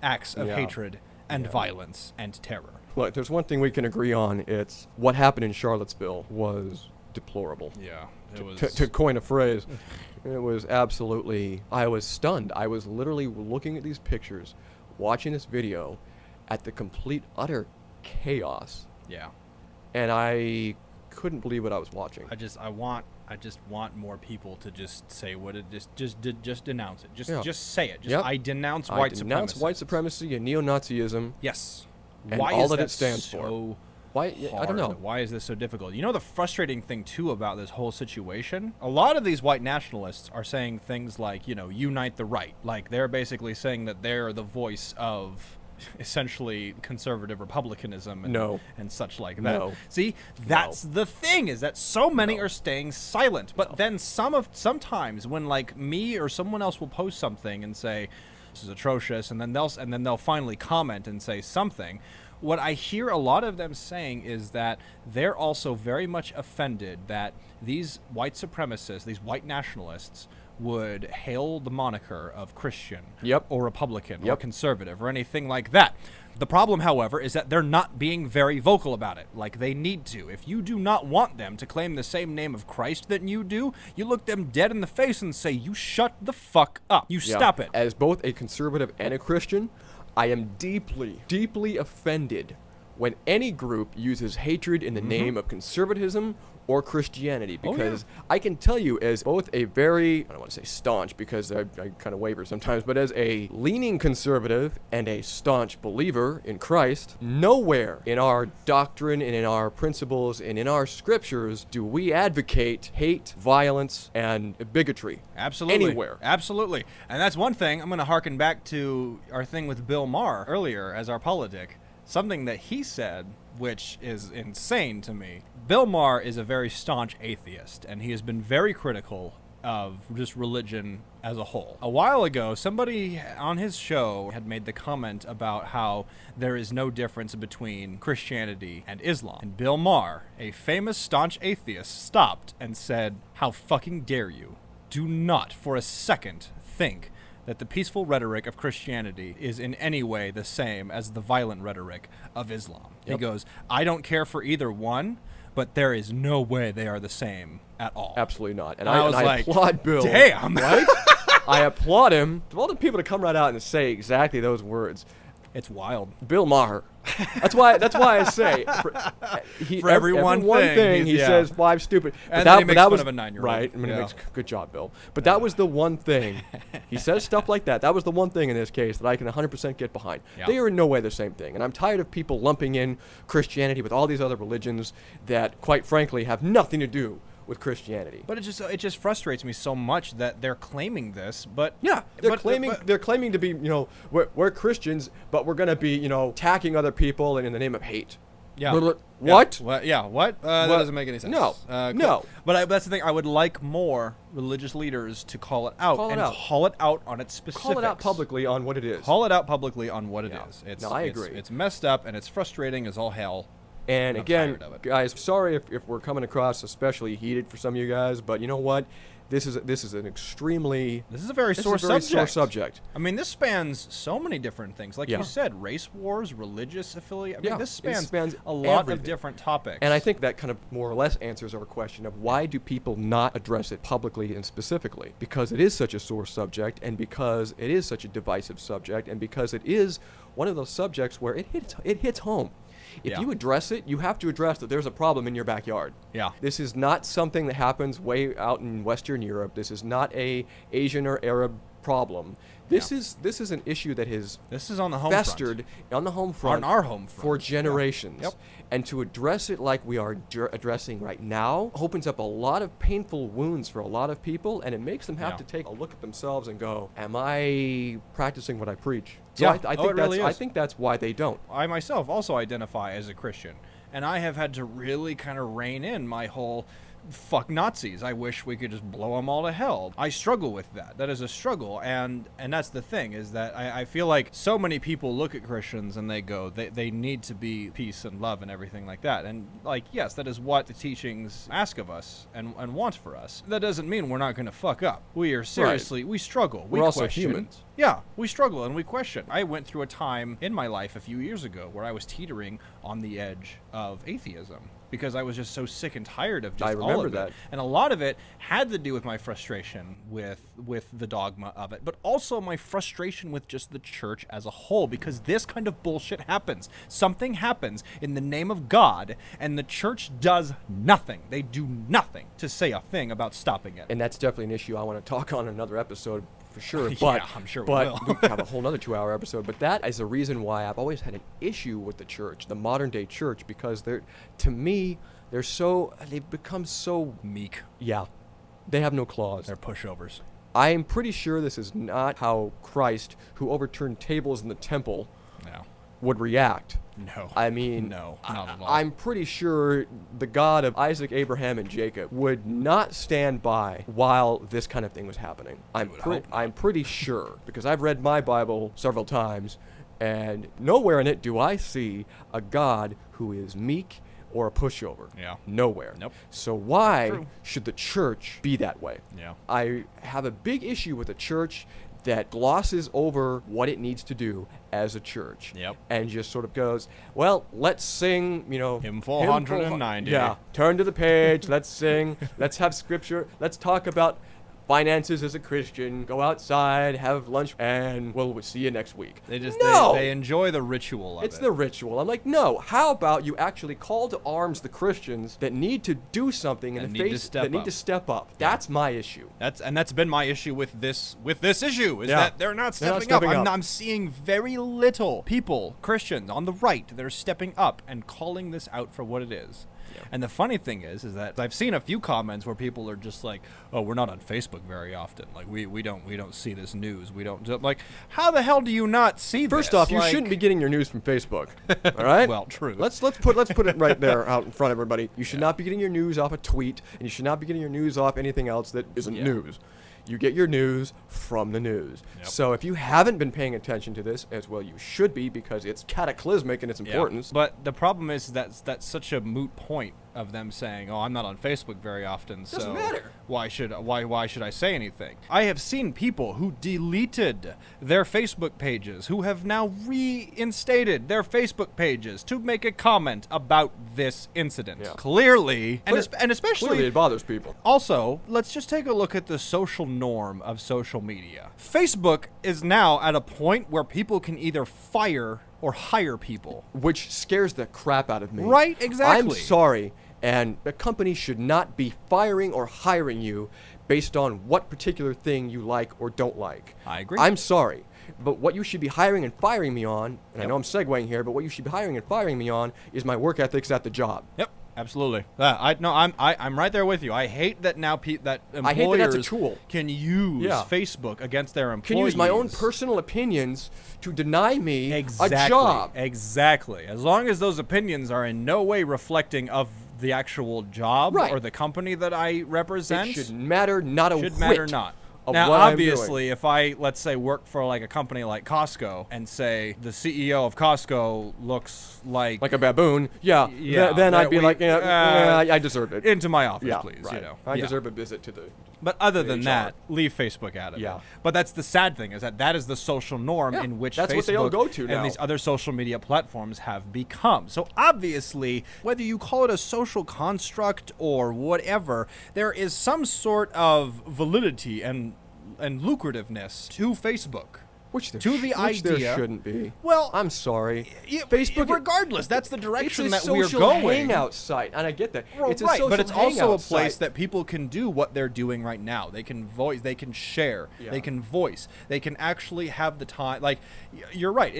acts of Yeah. hatred and violence and terror? Look, there's one thing we can agree on. It's what happened in Charlottesville was deplorable. Yeah, to coin a phrase. It was absolutely, I was stunned. I was literally looking at these pictures, watching this video at the complete, utter chaos. Yeah. And I couldn't believe what I was watching. I just want more people to just say what it just denounce it. Just say it. I denounce white supremacy. Denounce white supremacy and neo-Nazism. Yes. And why all is that it stands so for. Why? I don't hard? know. Why is this so difficult? You know the frustrating thing too about this whole situation? A lot of these white nationalists are saying things like, unite the right. Like they're basically saying that they're the voice of essentially conservative republicanism and such like that. No. See, that's the thing, is that so many are staying silent. But then sometimes when like me or someone else will post something and say this is atrocious, and then they'll finally comment and say something. What I hear a lot of them saying is that they're also very much offended that these white supremacists, these white nationalists, would hail the moniker of Christian or Republican or conservative or anything like that. The problem, however, is that they're not being very vocal about it, like they need to. If you do not want them to claim the same name of Christ that you do, you look them dead in the face and say, you shut the fuck up. You stop it. As both a conservative and a Christian, I am deeply, deeply offended when any group uses hatred in the name of conservatism or Christianity, because I can tell you, as both a very, I don't want to say staunch because I kind of waver sometimes, but as a leaning conservative and a staunch believer in Christ, nowhere in our doctrine and in our principles and in our scriptures do we advocate hate, violence, and bigotry. Absolutely. Anywhere. Absolutely. And that's one thing. I'm going to harken back to our thing with Bill Maher earlier as our politic. Something that he said, which is insane to me. Bill Maher is a very staunch atheist, and he has been very critical of just religion as a whole. A while ago, somebody on his show had made the comment about how there is no difference between Christianity and Islam. And Bill Maher, a famous staunch atheist, stopped and said, "How fucking dare you? Do not for a second think that the peaceful rhetoric of Christianity is in any way the same as the violent rhetoric of Islam." He goes, "I don't care for either one, but there is no way they are the same at all." Absolutely not. And I was I like, applaud Bill. damn. Right? I applaud him. For all the people to come right out and say exactly those words. It's wild. Bill Maher. That's why I say for every one thing he says 5 stupid. And then he makes fun of a 9-year-old. Right. I mean, good job, Bill. But that was the one thing. He says stuff like that. That was the one thing in this case that I can 100% get behind. Yeah. They are in no way the same thing. And I'm tired of people lumping in Christianity with all these other religions that, quite frankly, have nothing to do with Christianity. But it just frustrates me so much that they're claiming this, but they're claiming to be, we're Christians, but we're going to be, attacking other people and in the name of hate. Yeah. What? What? That doesn't make any sense. No. Cool. No. But that's the thing. I would like more religious leaders to call it out call it out on its specifics. Call it out publicly on what it is. Call it out publicly on what it is. I agree. It's messed up and it's frustrating as all hell. And I'm again, tired of it. guys, sorry if we're coming across especially heated for some of you guys, but you know what? This is a very sore subject. I mean, this spans so many different things. Like you said, race wars, religious affiliate. I mean, this spans a lot of different topics. And I think that kind of more or less answers our question of why do people not address it publicly and specifically? Because it is such a sore subject, and because it is such a divisive subject, and because it is one of those subjects where it hits home. If you address it, you have to address that there's a problem in your backyard. Yeah. This is not something that happens way out in Western Europe. This is not a Asian or Arab problem. This is an issue that has on the home festered on the home front, on our home front for generations. Yep. And to address it like we are addressing right now opens up a lot of painful wounds for a lot of people, and it makes them have to take a look at themselves and go, "Am I practicing what I preach?" So I think that's why they don't. I myself also identify as a Christian, and I have had to really kind of rein in my whole fuck Nazis. I wish we could just blow them all to hell. I struggle with that. That is a struggle, and that's the thing, is that I feel like so many people look at Christians and they go, they need to be peace and love and everything like that. And like, yes, that is what the teachings ask of us and want for us. That doesn't mean we're not going to fuck up. We are seriously, we struggle. We're also humans. Yeah, we struggle and we question. I went through a time in my life a few years ago where I was teetering on the edge of atheism. because I was just so sick and tired of just I all remember of that. it. And a lot of it had to do with my frustration with the dogma of it, but also my frustration with just the church as a whole, because this kind of bullshit happens. Something happens in the name of God, and the church does nothing. They do nothing to say a thing about stopping it. And that's definitely an issue I want to talk on in another episode for sure. Yeah, But I'm sure we but will. we have a whole nother 2-hour episode. But that is the reason why I've always had an issue with the church, the modern day church, because to me, they've become so, Meek. yeah, they have no claws. They're pushovers. I am pretty sure this is not how Christ, who overturned tables in the temple, No. would react. No. I mean, No, not at all. I'm pretty sure the God of Isaac, Abraham, and Jacob would not stand by while this kind of thing was happening. I'm pretty sure, because I've read my Bible several times, and nowhere in it do I see a God who is meek or a pushover. Yeah. Nowhere. Nope. So why True. should the church be that way? Yeah. I have a big issue with a church that glosses over what it needs to do as a church. Yep. And just sort of goes, well, let's sing, Hymn 490. Yeah. Turn to the page, let's sing, let's have scripture, let's talk about finances as a Christian, go outside, have lunch, and we'll see you next week. They just no! they enjoy the ritual of It's it. the ritual. I'm like, no. How about you actually call to arms the Christians that need to do something in That the need to face step that need up. to step up? That's my issue. That's been my issue with this issue is Yeah. that they're not They're not stepping stepping up. up. I'm seeing very little people, Christians on the right, that are stepping up and calling this out for what it is. And the funny thing is that I've seen a few comments where people are just like, "Oh, we're not on Facebook very often. Like we don't see this news. We don't like. How the hell do you not see this? First off, you Like- shouldn't be getting your news from Facebook. All right? Well, true. Let's put it right there out in front of everybody. You should not be getting your news off a tweet, and you should not be getting your news off anything else that isn't news. You get your news from the news. Yep. So if you haven't been paying attention to this, as well you should be, because it's cataclysmic in its Yeah. importance. But the problem is that's such a moot point of them saying, "Oh, I'm not on Facebook very often, so Doesn't matter. why should I say anything?" I have seen people who deleted their Facebook pages who have now reinstated their Facebook pages to make a comment about this incident. Yeah. Clearly, and especially Clearly it bothers people. also, let's just take a look at the social norm of social media. Facebook is now at a point where people can either fire or hire people. Which scares the crap out of me. Right, exactly. I'm sorry, and a company should not be firing or hiring you based on what particular thing you like or don't like. I agree. I'm sorry, but what you should be hiring and firing me on, and I Yep. know I'm segueing here, but what you should be hiring and firing me on is my work ethics at the job. Yep, absolutely. I'm right there with you. I hate that now that employers I hate that that's a tool. can use Yeah. Facebook against their employees. Can use my own personal opinions to deny me exactly, a job. Exactly. As long as those opinions are in no way reflecting of the actual job Right. or the company that I represent, It should matter not a should whit matter not. of Now, what I'm obviously, if I, let's say, work for like a company like Costco and say the CEO of Costco looks like like a baboon, yeah, Yeah, then that I'd be we- like, yeah, I deserve it. into my office, Yeah, please, right. you know. I Yeah. deserve a visit to the. But other than HR. that, leave Facebook out of Yeah. it. But that's the sad thing, is that is the social norm Yeah, in which that's Facebook what they all go to now. and these other social media platforms have become. So obviously, whether you call it a social construct or whatever, there is some sort of validity and lucrativeness to Facebook. Which there, To the which there idea- shouldn't be. Well, I'm sorry. Facebook, regardless, that's the It's direction a that we're social going. hangout site, and I get that. Well, It's a right, social but it's also a hangout place site. that people can do what they're doing right now. They can voice, they can share, Yeah. they can voice, they can actually have the time. Like, you're right.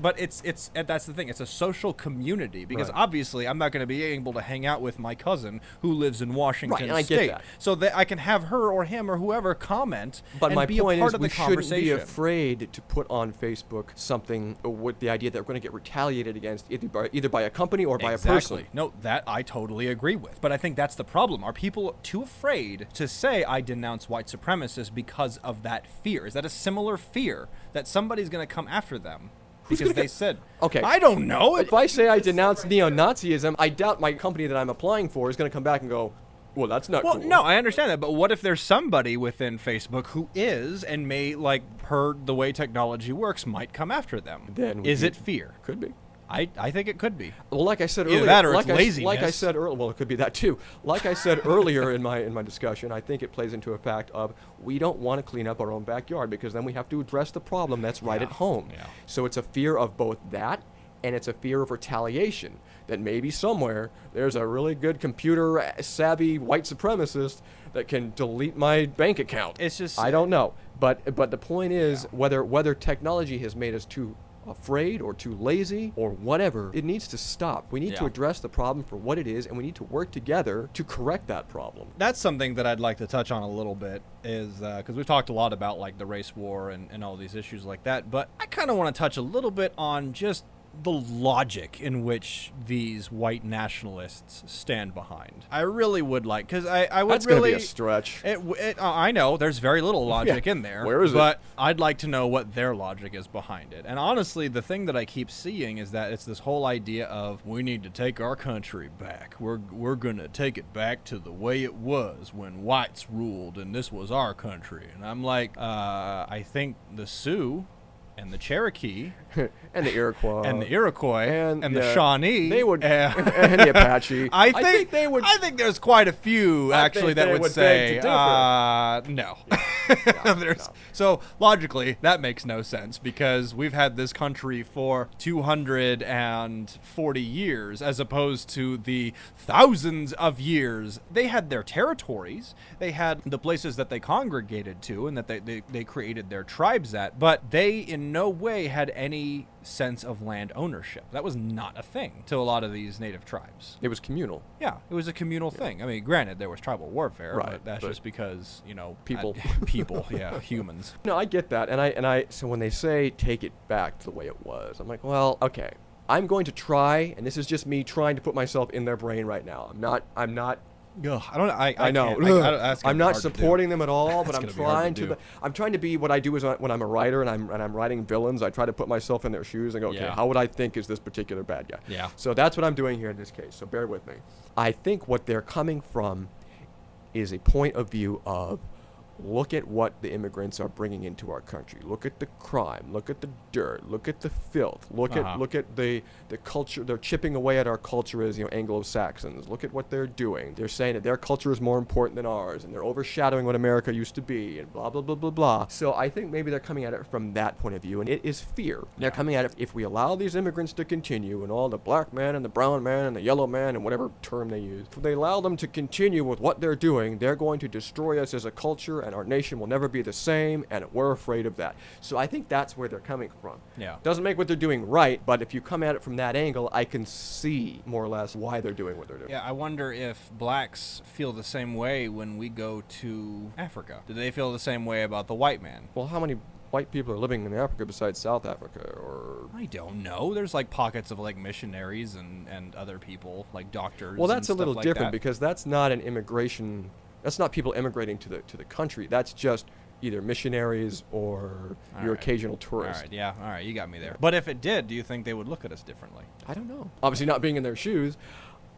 But that's the thing. It's a social community because Right. obviously I'm not going to be able to hang out with my cousin who lives in Washington and I get State, that. so that I can have her or him or whoever comment But and my be a point part is, of we the shouldn't be conversation. afraid to put on Facebook something with the idea that we're going to get retaliated against either by a company or by a person. No, that I totally agree with. But I think that's the problem. Are people too afraid to say, I denounce white supremacists because of that fear? Is that a similar fear that somebody's going to come after them? Because gonna they get- said, Okay. I don't know. If I say I denounce neo-Nazism, I doubt my company that I'm applying for is going to come back and go, well, that's not Well, cool. no, I understand that, but what if there's somebody within Facebook who is and may, like, per the way technology works, might come after them? Then is we- it fear? Could be. I think it could be. Well, like I said Either earlier, that or like it's I laziness. said earlier, well, it could be that too. Like I said earlier in my discussion, I think it plays into a fact of we don't want to clean up our own backyard because then we have to address the problem that's right Yeah. at home. Yeah. So it's a fear of both that, and it's a fear of retaliation. That maybe somewhere there's a really good computer savvy white supremacist that can delete my bank account. It's just I don't know, but the point is whether technology has made us too afraid or too lazy or whatever, it needs to stop. We need to Yeah. address the problem for what it is, and we need to work together to correct that problem. That's something that I'd like to touch on a little bit is because we've talked a lot about like the race war and all these issues like that, but I kind of want to touch a little bit on just the logic in which these white nationalists stand behind. I really would like, because I would That's going to really be a stretch. I know there's very little logic Yeah. in there. Where is it? But I'd like to know what their logic is behind it. And honestly, the thing that I keep seeing is that it's this whole idea of we need to take our country back. We're going to take it back to the way it was when whites ruled and this was our country. And I'm like, I think the Sioux and the Cherokee And the Iroquois. and the Iroquois and the yeah, Shawnee They would, and and the Apache. I think they would. I think there's quite a few I actually think that they would would say beg to no. No. So logically, that makes no sense because we've had this country for 240 years as opposed to the thousands of years. They had their territories, they had the places that they congregated to and that they created their tribes at, but they in no way had any sense of land ownership. That was not a thing to a lot of these native tribes. It was communal. Yeah, it was a communal thing. I mean, granted, there was tribal warfare, Right, but that's but just because, you know, people. people, yeah, humans. No, I get that, and I. So when they say take it back to the way it was, I'm like, well, okay. I'm going to try, and this is just me trying to put myself in their brain right now. I'm not. Ugh, I don't. I know. can't. That's gonna I'm be not hard to do. supporting them at all, but That's I'm gonna be hard trying to to. do. I'm trying to be what I do is when I'm a writer and I'm writing villains. I try to put myself in their shoes and go, okay, Yeah. how would I think is this particular bad guy? Yeah. So that's what I'm doing here in this case. So bear with me. I think what they're coming from is a point of view of look at what the immigrants are bringing into our country. Look at the crime. Look at the dirt. Look at the filth. Look at the culture. They're chipping away at our culture as Anglo-Saxons. Look at what they're doing. They're saying that their culture is more important than ours, and they're overshadowing what America used to be, and blah blah blah blah blah. So I think maybe they're coming at it from that point of view, and it is fear. They're coming at it if we allow these immigrants to continue, and all the black man and the brown man and the yellow man and whatever term they use, if they allow them to continue with what they're doing, they're going to destroy us as a culture, and our nation will never be the same, and we're afraid of that. So I think that's where they're coming from. Yeah. Doesn't make what they're doing right, but if you come at it from that angle, I can see more or less why they're doing what they're doing. Yeah, I wonder if blacks feel the same way when we go to Africa. Do they feel the same way about the white man? Well, how many white people are living in Africa besides South Africa? Or I don't know. There's like pockets of like missionaries and other people, like doctors. well, that's a and little stuff like different that. because that's not an immigration. That's not people immigrating to the country. That's just either missionaries or All your right. occasional All tourist. right, yeah, all right, you got me there. But if it did, do you think they would look at us differently? I don't know. Obviously, not being in their shoes,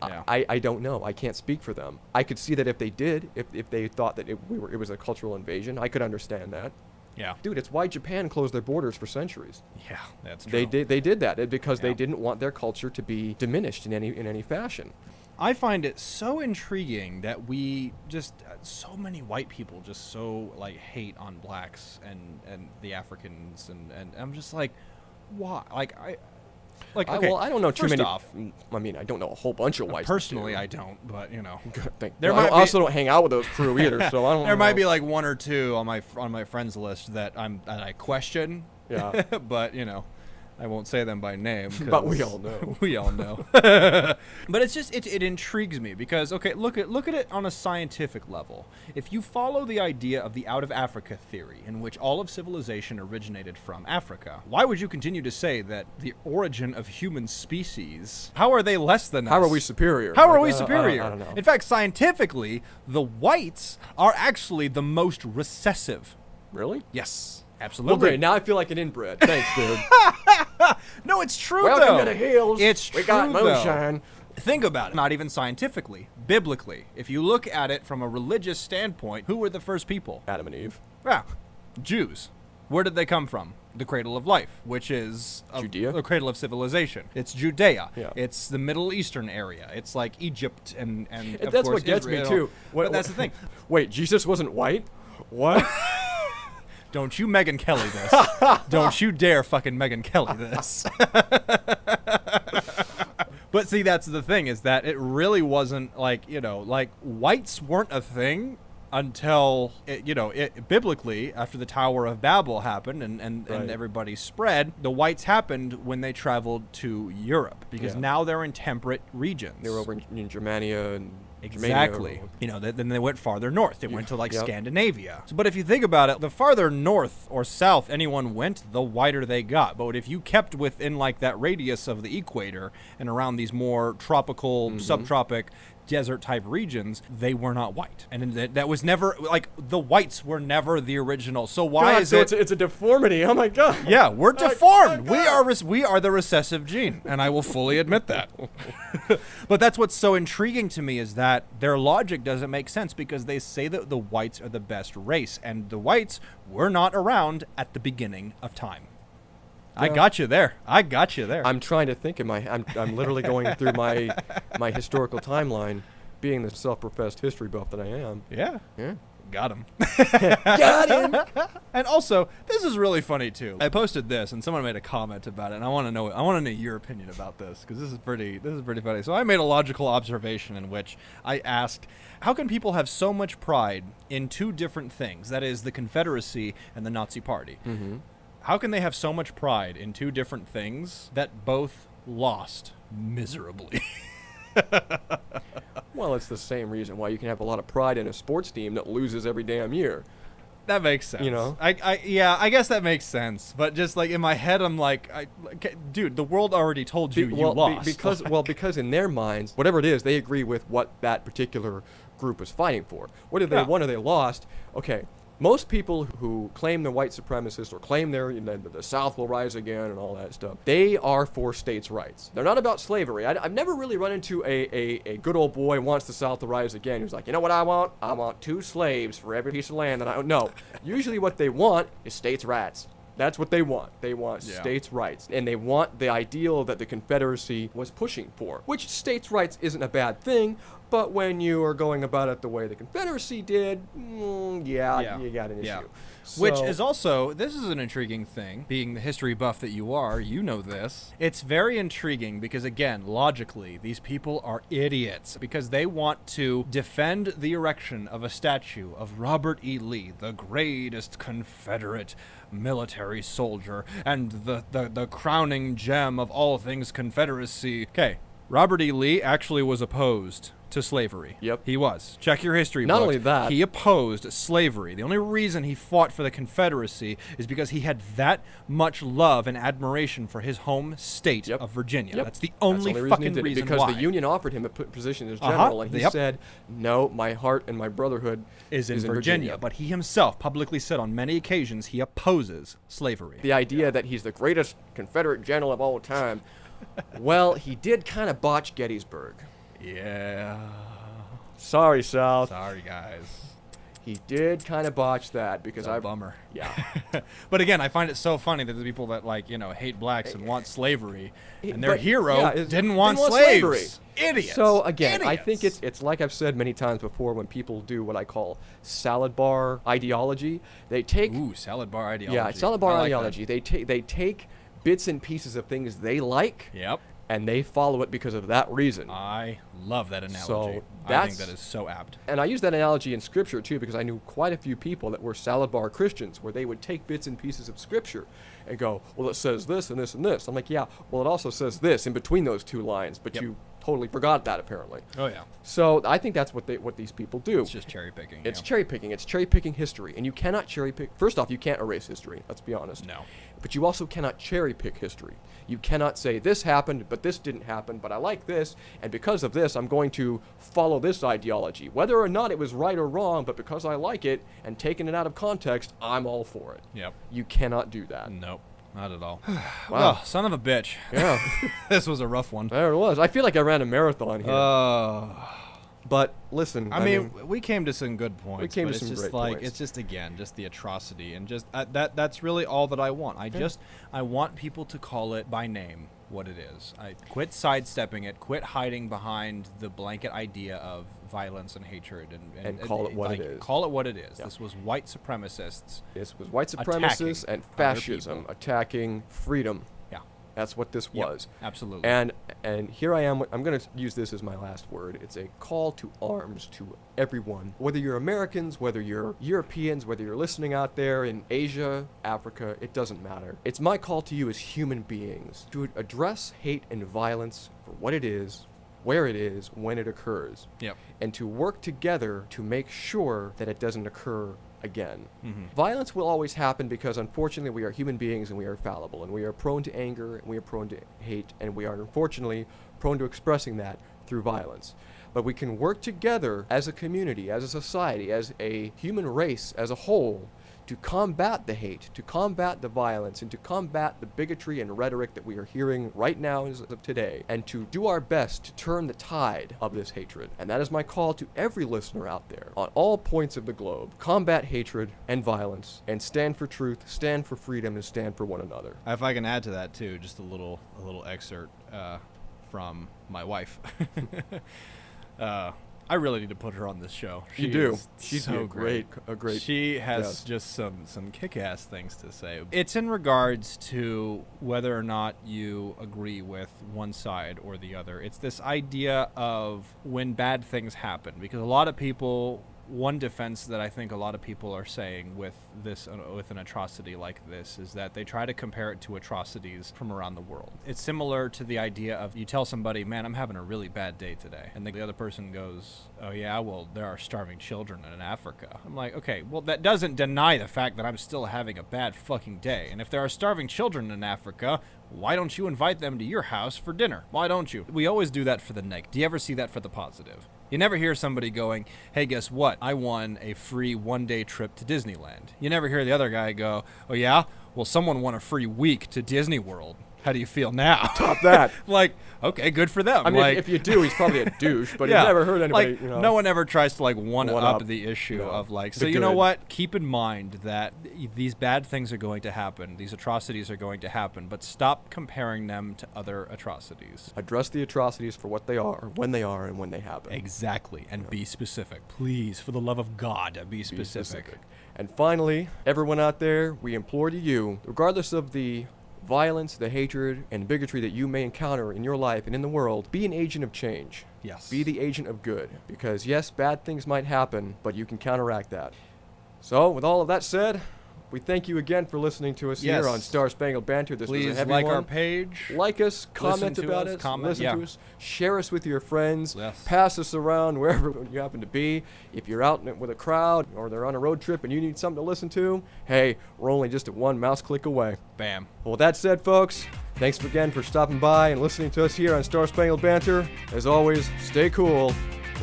Yeah. I don't know. I can't speak for them. I could see that if they did, if they thought that it was a cultural invasion, I could understand that. Yeah. Dude, it's why Japan closed their borders for centuries. Yeah, that's true. They did that because Yeah. they didn't want their culture to be diminished in any fashion. I find it so intriguing that we just so many white people just so like hate on blacks and the Africans and I'm just like, why? Like okay, Well, I don't know too first many. off, I mean, I don't know a whole bunch of whites. that personally, do. I don't, but you know, Think. There Well, might I be- also don't hang out with those crew either, so I don't. there know. might be like one or two on my friends list that I question. Yeah. But you know, I won't say them by name. But we 'cause all know. We all know. But it's just it intrigues me because okay, look at it on a scientific level. If you follow the idea of the out of Africa theory, in which all of civilization originated from Africa, why would you continue to say that the origin of human species? How are they less than us? How are we superior? How are Like, we I don't superior? know. In fact, scientifically, the whites are actually the most recessive. Really? Yes. Well, Absolutely. great. Now I feel like an inbred. Thanks, dude. No, it's true Welcome though. to the hills. It's we true got though. moonshine. Think about it. Not even scientifically, biblically. If you look at it from a religious standpoint, who were the first people? Adam and Eve. Yeah, Jews. Where did they come from? the cradle of life, which is Judea? the cradle of civilization. It's Judea. Yeah. It's the Middle Eastern area. It's like Egypt and of That's course what gets Israel. me too. But that's the thing. Wait, Jesus wasn't white? What? Don't you Megyn Kelly this. Don't you dare fucking Megyn Kelly this. But see, that's the thing, is that it really wasn't like, like whites weren't a thing until, biblically, after the Tower of Babel happened and everybody spread, the whites happened when they traveled to Europe, because now they're in temperate regions. They were over in Germania and Exactly. Germania. Then they went farther north. They went to like Scandinavia. But if you think about it, the farther north or south anyone went, the whiter they got. But if you kept within like that radius of the equator and around these more tropical, subtropic, desert type regions, they were not white. And that was never, like, the whites were never the original. So why is it? It's a deformity. Oh my God. Yeah, we're deformed. We are the recessive gene, and I will fully admit that. But that's what's so intriguing to me, is that their logic doesn't make sense, because they say that the whites are the best race, and the whites were not around at the beginning of time. I got you there. I'm trying to think I'm literally going through my historical timeline, being the self-professed history buff that I am. Yeah. Got him. Got him. And also, this is really funny too. I posted this, and someone made a comment about it, and I want to know your opinion about this, because this is pretty funny. So I made a logical observation in which I asked, how can people have so much pride in two different things? That is, the Confederacy and the Nazi Party. Mm-hmm. How can they have so much pride in two different things that both lost miserably? Well, it's the same reason why you can have a lot of pride in a sports team that loses every damn year. That makes sense. I guess that makes sense. But just like in my head, I'm like, dude, the world already told you you lost. Because in their minds, whatever it is, they agree with what that particular group is fighting for. Whether they won or they lost, okay. Most people who claim they're white supremacists or claim the South will rise again and all that stuff, they are for states' rights. They're not about slavery. I've never really run into a good old boy who wants the South to rise again who's like, you know what I want? I want 2 slaves for every piece of land that I own. No. Usually what they want is states' rights. That's what they want. They want states' rights. And they want the ideal that the Confederacy was pushing for, which states' rights isn't a bad thing, but when you are going about it the way the Confederacy did, you got an issue. Which is also, this is an intriguing thing, being the history buff that you are, you know this. It's very intriguing because, again, logically, these people are idiots because they want to defend the erection of a statue of Robert E. Lee, the greatest Confederate military soldier and the crowning gem of all things Confederacy. Okay, Robert E. Lee actually was opposed to slavery. Yep. He was. Check your history Not books. only that. He opposed slavery. The only reason he fought for the Confederacy is because he had that much love and admiration for his home state of Virginia. Yep. That's the only fucking reason because why. the Union offered him a position as general, and he said, no, my heart and my brotherhood is in Virginia. But he himself publicly said on many occasions he opposes slavery. The idea that he's the greatest Confederate general of all time, well, he did kind of botch Gettysburg. Yeah. Sorry, South. Sorry, guys. He did kind of botch that because It's a bummer. Yeah. But again, I find it so funny that the people that hate blacks and want slavery, and their hero didn't want slaves. Slavery. Idiots. So again, Idiots. I think it's like I've said many times before, when people do what I call salad bar ideology, they take salad bar ideology. Yeah, salad bar I like ideology. They take bits and pieces of things they like. Yep. And they follow it because of that reason. I love that analogy. So I think that is so apt. And I use that analogy in Scripture, too, because I knew quite a few people that were salad bar Christians, where they would take bits and pieces of Scripture and go, well, it says this and this and this. I'm like, yeah, well, it also says this in between those two lines, but you totally forgot that, apparently. Oh, yeah. So I think that's what these people do. It's just cherry picking. It's cherry picking. It's cherry picking history. And you cannot cherry pick. First off, you can't erase history. Let's be honest. No. But you also cannot cherry pick history. You cannot say this happened, but this didn't happen, but I like this, and because of this, I'm going to follow this ideology. Whether or not it was right or wrong, but because I like it and taking it out of context, I'm all for it. Yep. You cannot do that. Nope. Not at all. Wow. Well, son of a bitch. Yeah. This was a rough one. There it was. I feel like I ran a marathon here. But listen, I mean, we came to some good points. We came but to it's some just great like points. it's just again just the atrocity and just that's really all that I want. I want people to call it by name what it is. I quit sidestepping it, quit hiding behind the blanket idea of violence and hatred, And call it what it like, is. Call it what it is. Yeah. This was white supremacists. This was white attacking supremacists and other fascism people. attacking freedom. Yeah. That's what this Yep, was. absolutely. And here I am. I'm going to use this as my last word. It's a call to arms to everyone. Whether you're Americans, whether you're Europeans, whether you're listening out there in Asia, Africa, it doesn't matter. It's my call to you as human beings to address hate and violence for what it is, where it is, when it occurs. Yep. And to work together to make sure that it doesn't occur again. Mm-hmm. Violence will always happen because unfortunately we are human beings and we are fallible and we are prone to anger and we are prone to hate and we are unfortunately prone to expressing that through violence. But we can work together as a community, as a society, as a human race as a whole to combat the hate, to combat the violence, and to combat the bigotry and rhetoric that we are hearing right now as of today, and to do our best to turn the tide of this hatred. And that is my call to every listener out there on all points of the globe. Combat hatred and violence, and stand for truth, stand for freedom, and stand for one another. If I can add to that too, just a little excerpt from my wife. I really need to put her on this show. You do. is She's so a great. She has guest. just some kick-ass things to say. It's in regards to whether or not you agree with one side or the other. It's this idea of when bad things happen, because a lot of people. One defense that I think a lot of people are saying with an atrocity like this is that they try to compare it to atrocities from around the world. It's similar to the idea of you tell somebody, man, I'm having a really bad day today. And the other person goes, oh yeah, well, there are starving children in Africa. I'm like, okay, well, that doesn't deny the fact that I'm still having a bad fucking day. And if there are starving children in Africa, why don't you invite them to your house for dinner? Why don't you? We always do that for the negative. Do you ever see that for the positive? You never hear somebody going, hey, guess what? I won a free one-day trip to Disneyland. You never hear the other guy go, oh, yeah? Well, someone won a free week to Disney World. How do you feel now? Top that. Like, okay, good for them. I mean, like, if you do, he's probably a douche, but yeah, you've never heard anybody, like, you know. no one ever tries to, like, one-up the issue No. of, like, The so you know good. what? Keep in mind that these bad things are going to happen. These atrocities are going to happen, but stop comparing them to other atrocities. Address the atrocities for what they are, when they are, and when they happen. Exactly, and be specific. Please, for the love of God, be specific. And finally, everyone out there, we implore to you, regardless of the violence, the hatred, and bigotry that you may encounter in your life and in the world, be an agent of change. Yes. Be the agent of good. Because yes, bad things might happen, but you can counteract that. So, with all of that said, we thank you again for listening to us Yes. here on Star Spangled Banter. This was Please a heavy like one. our page. Like us, comment to about us, us, comment, listen yeah. to us, share us with your friends, Yes. pass us around wherever you happen to be. If you're out with a crowd or they're on a road trip and you need something to listen to, hey, we're only just at one mouse click away. Bam. Well, with that said, folks, thanks again for stopping by and listening to us here on Star Spangled Banter. As always, stay cool,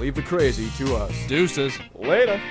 leave the crazy to us. Deuces. Later.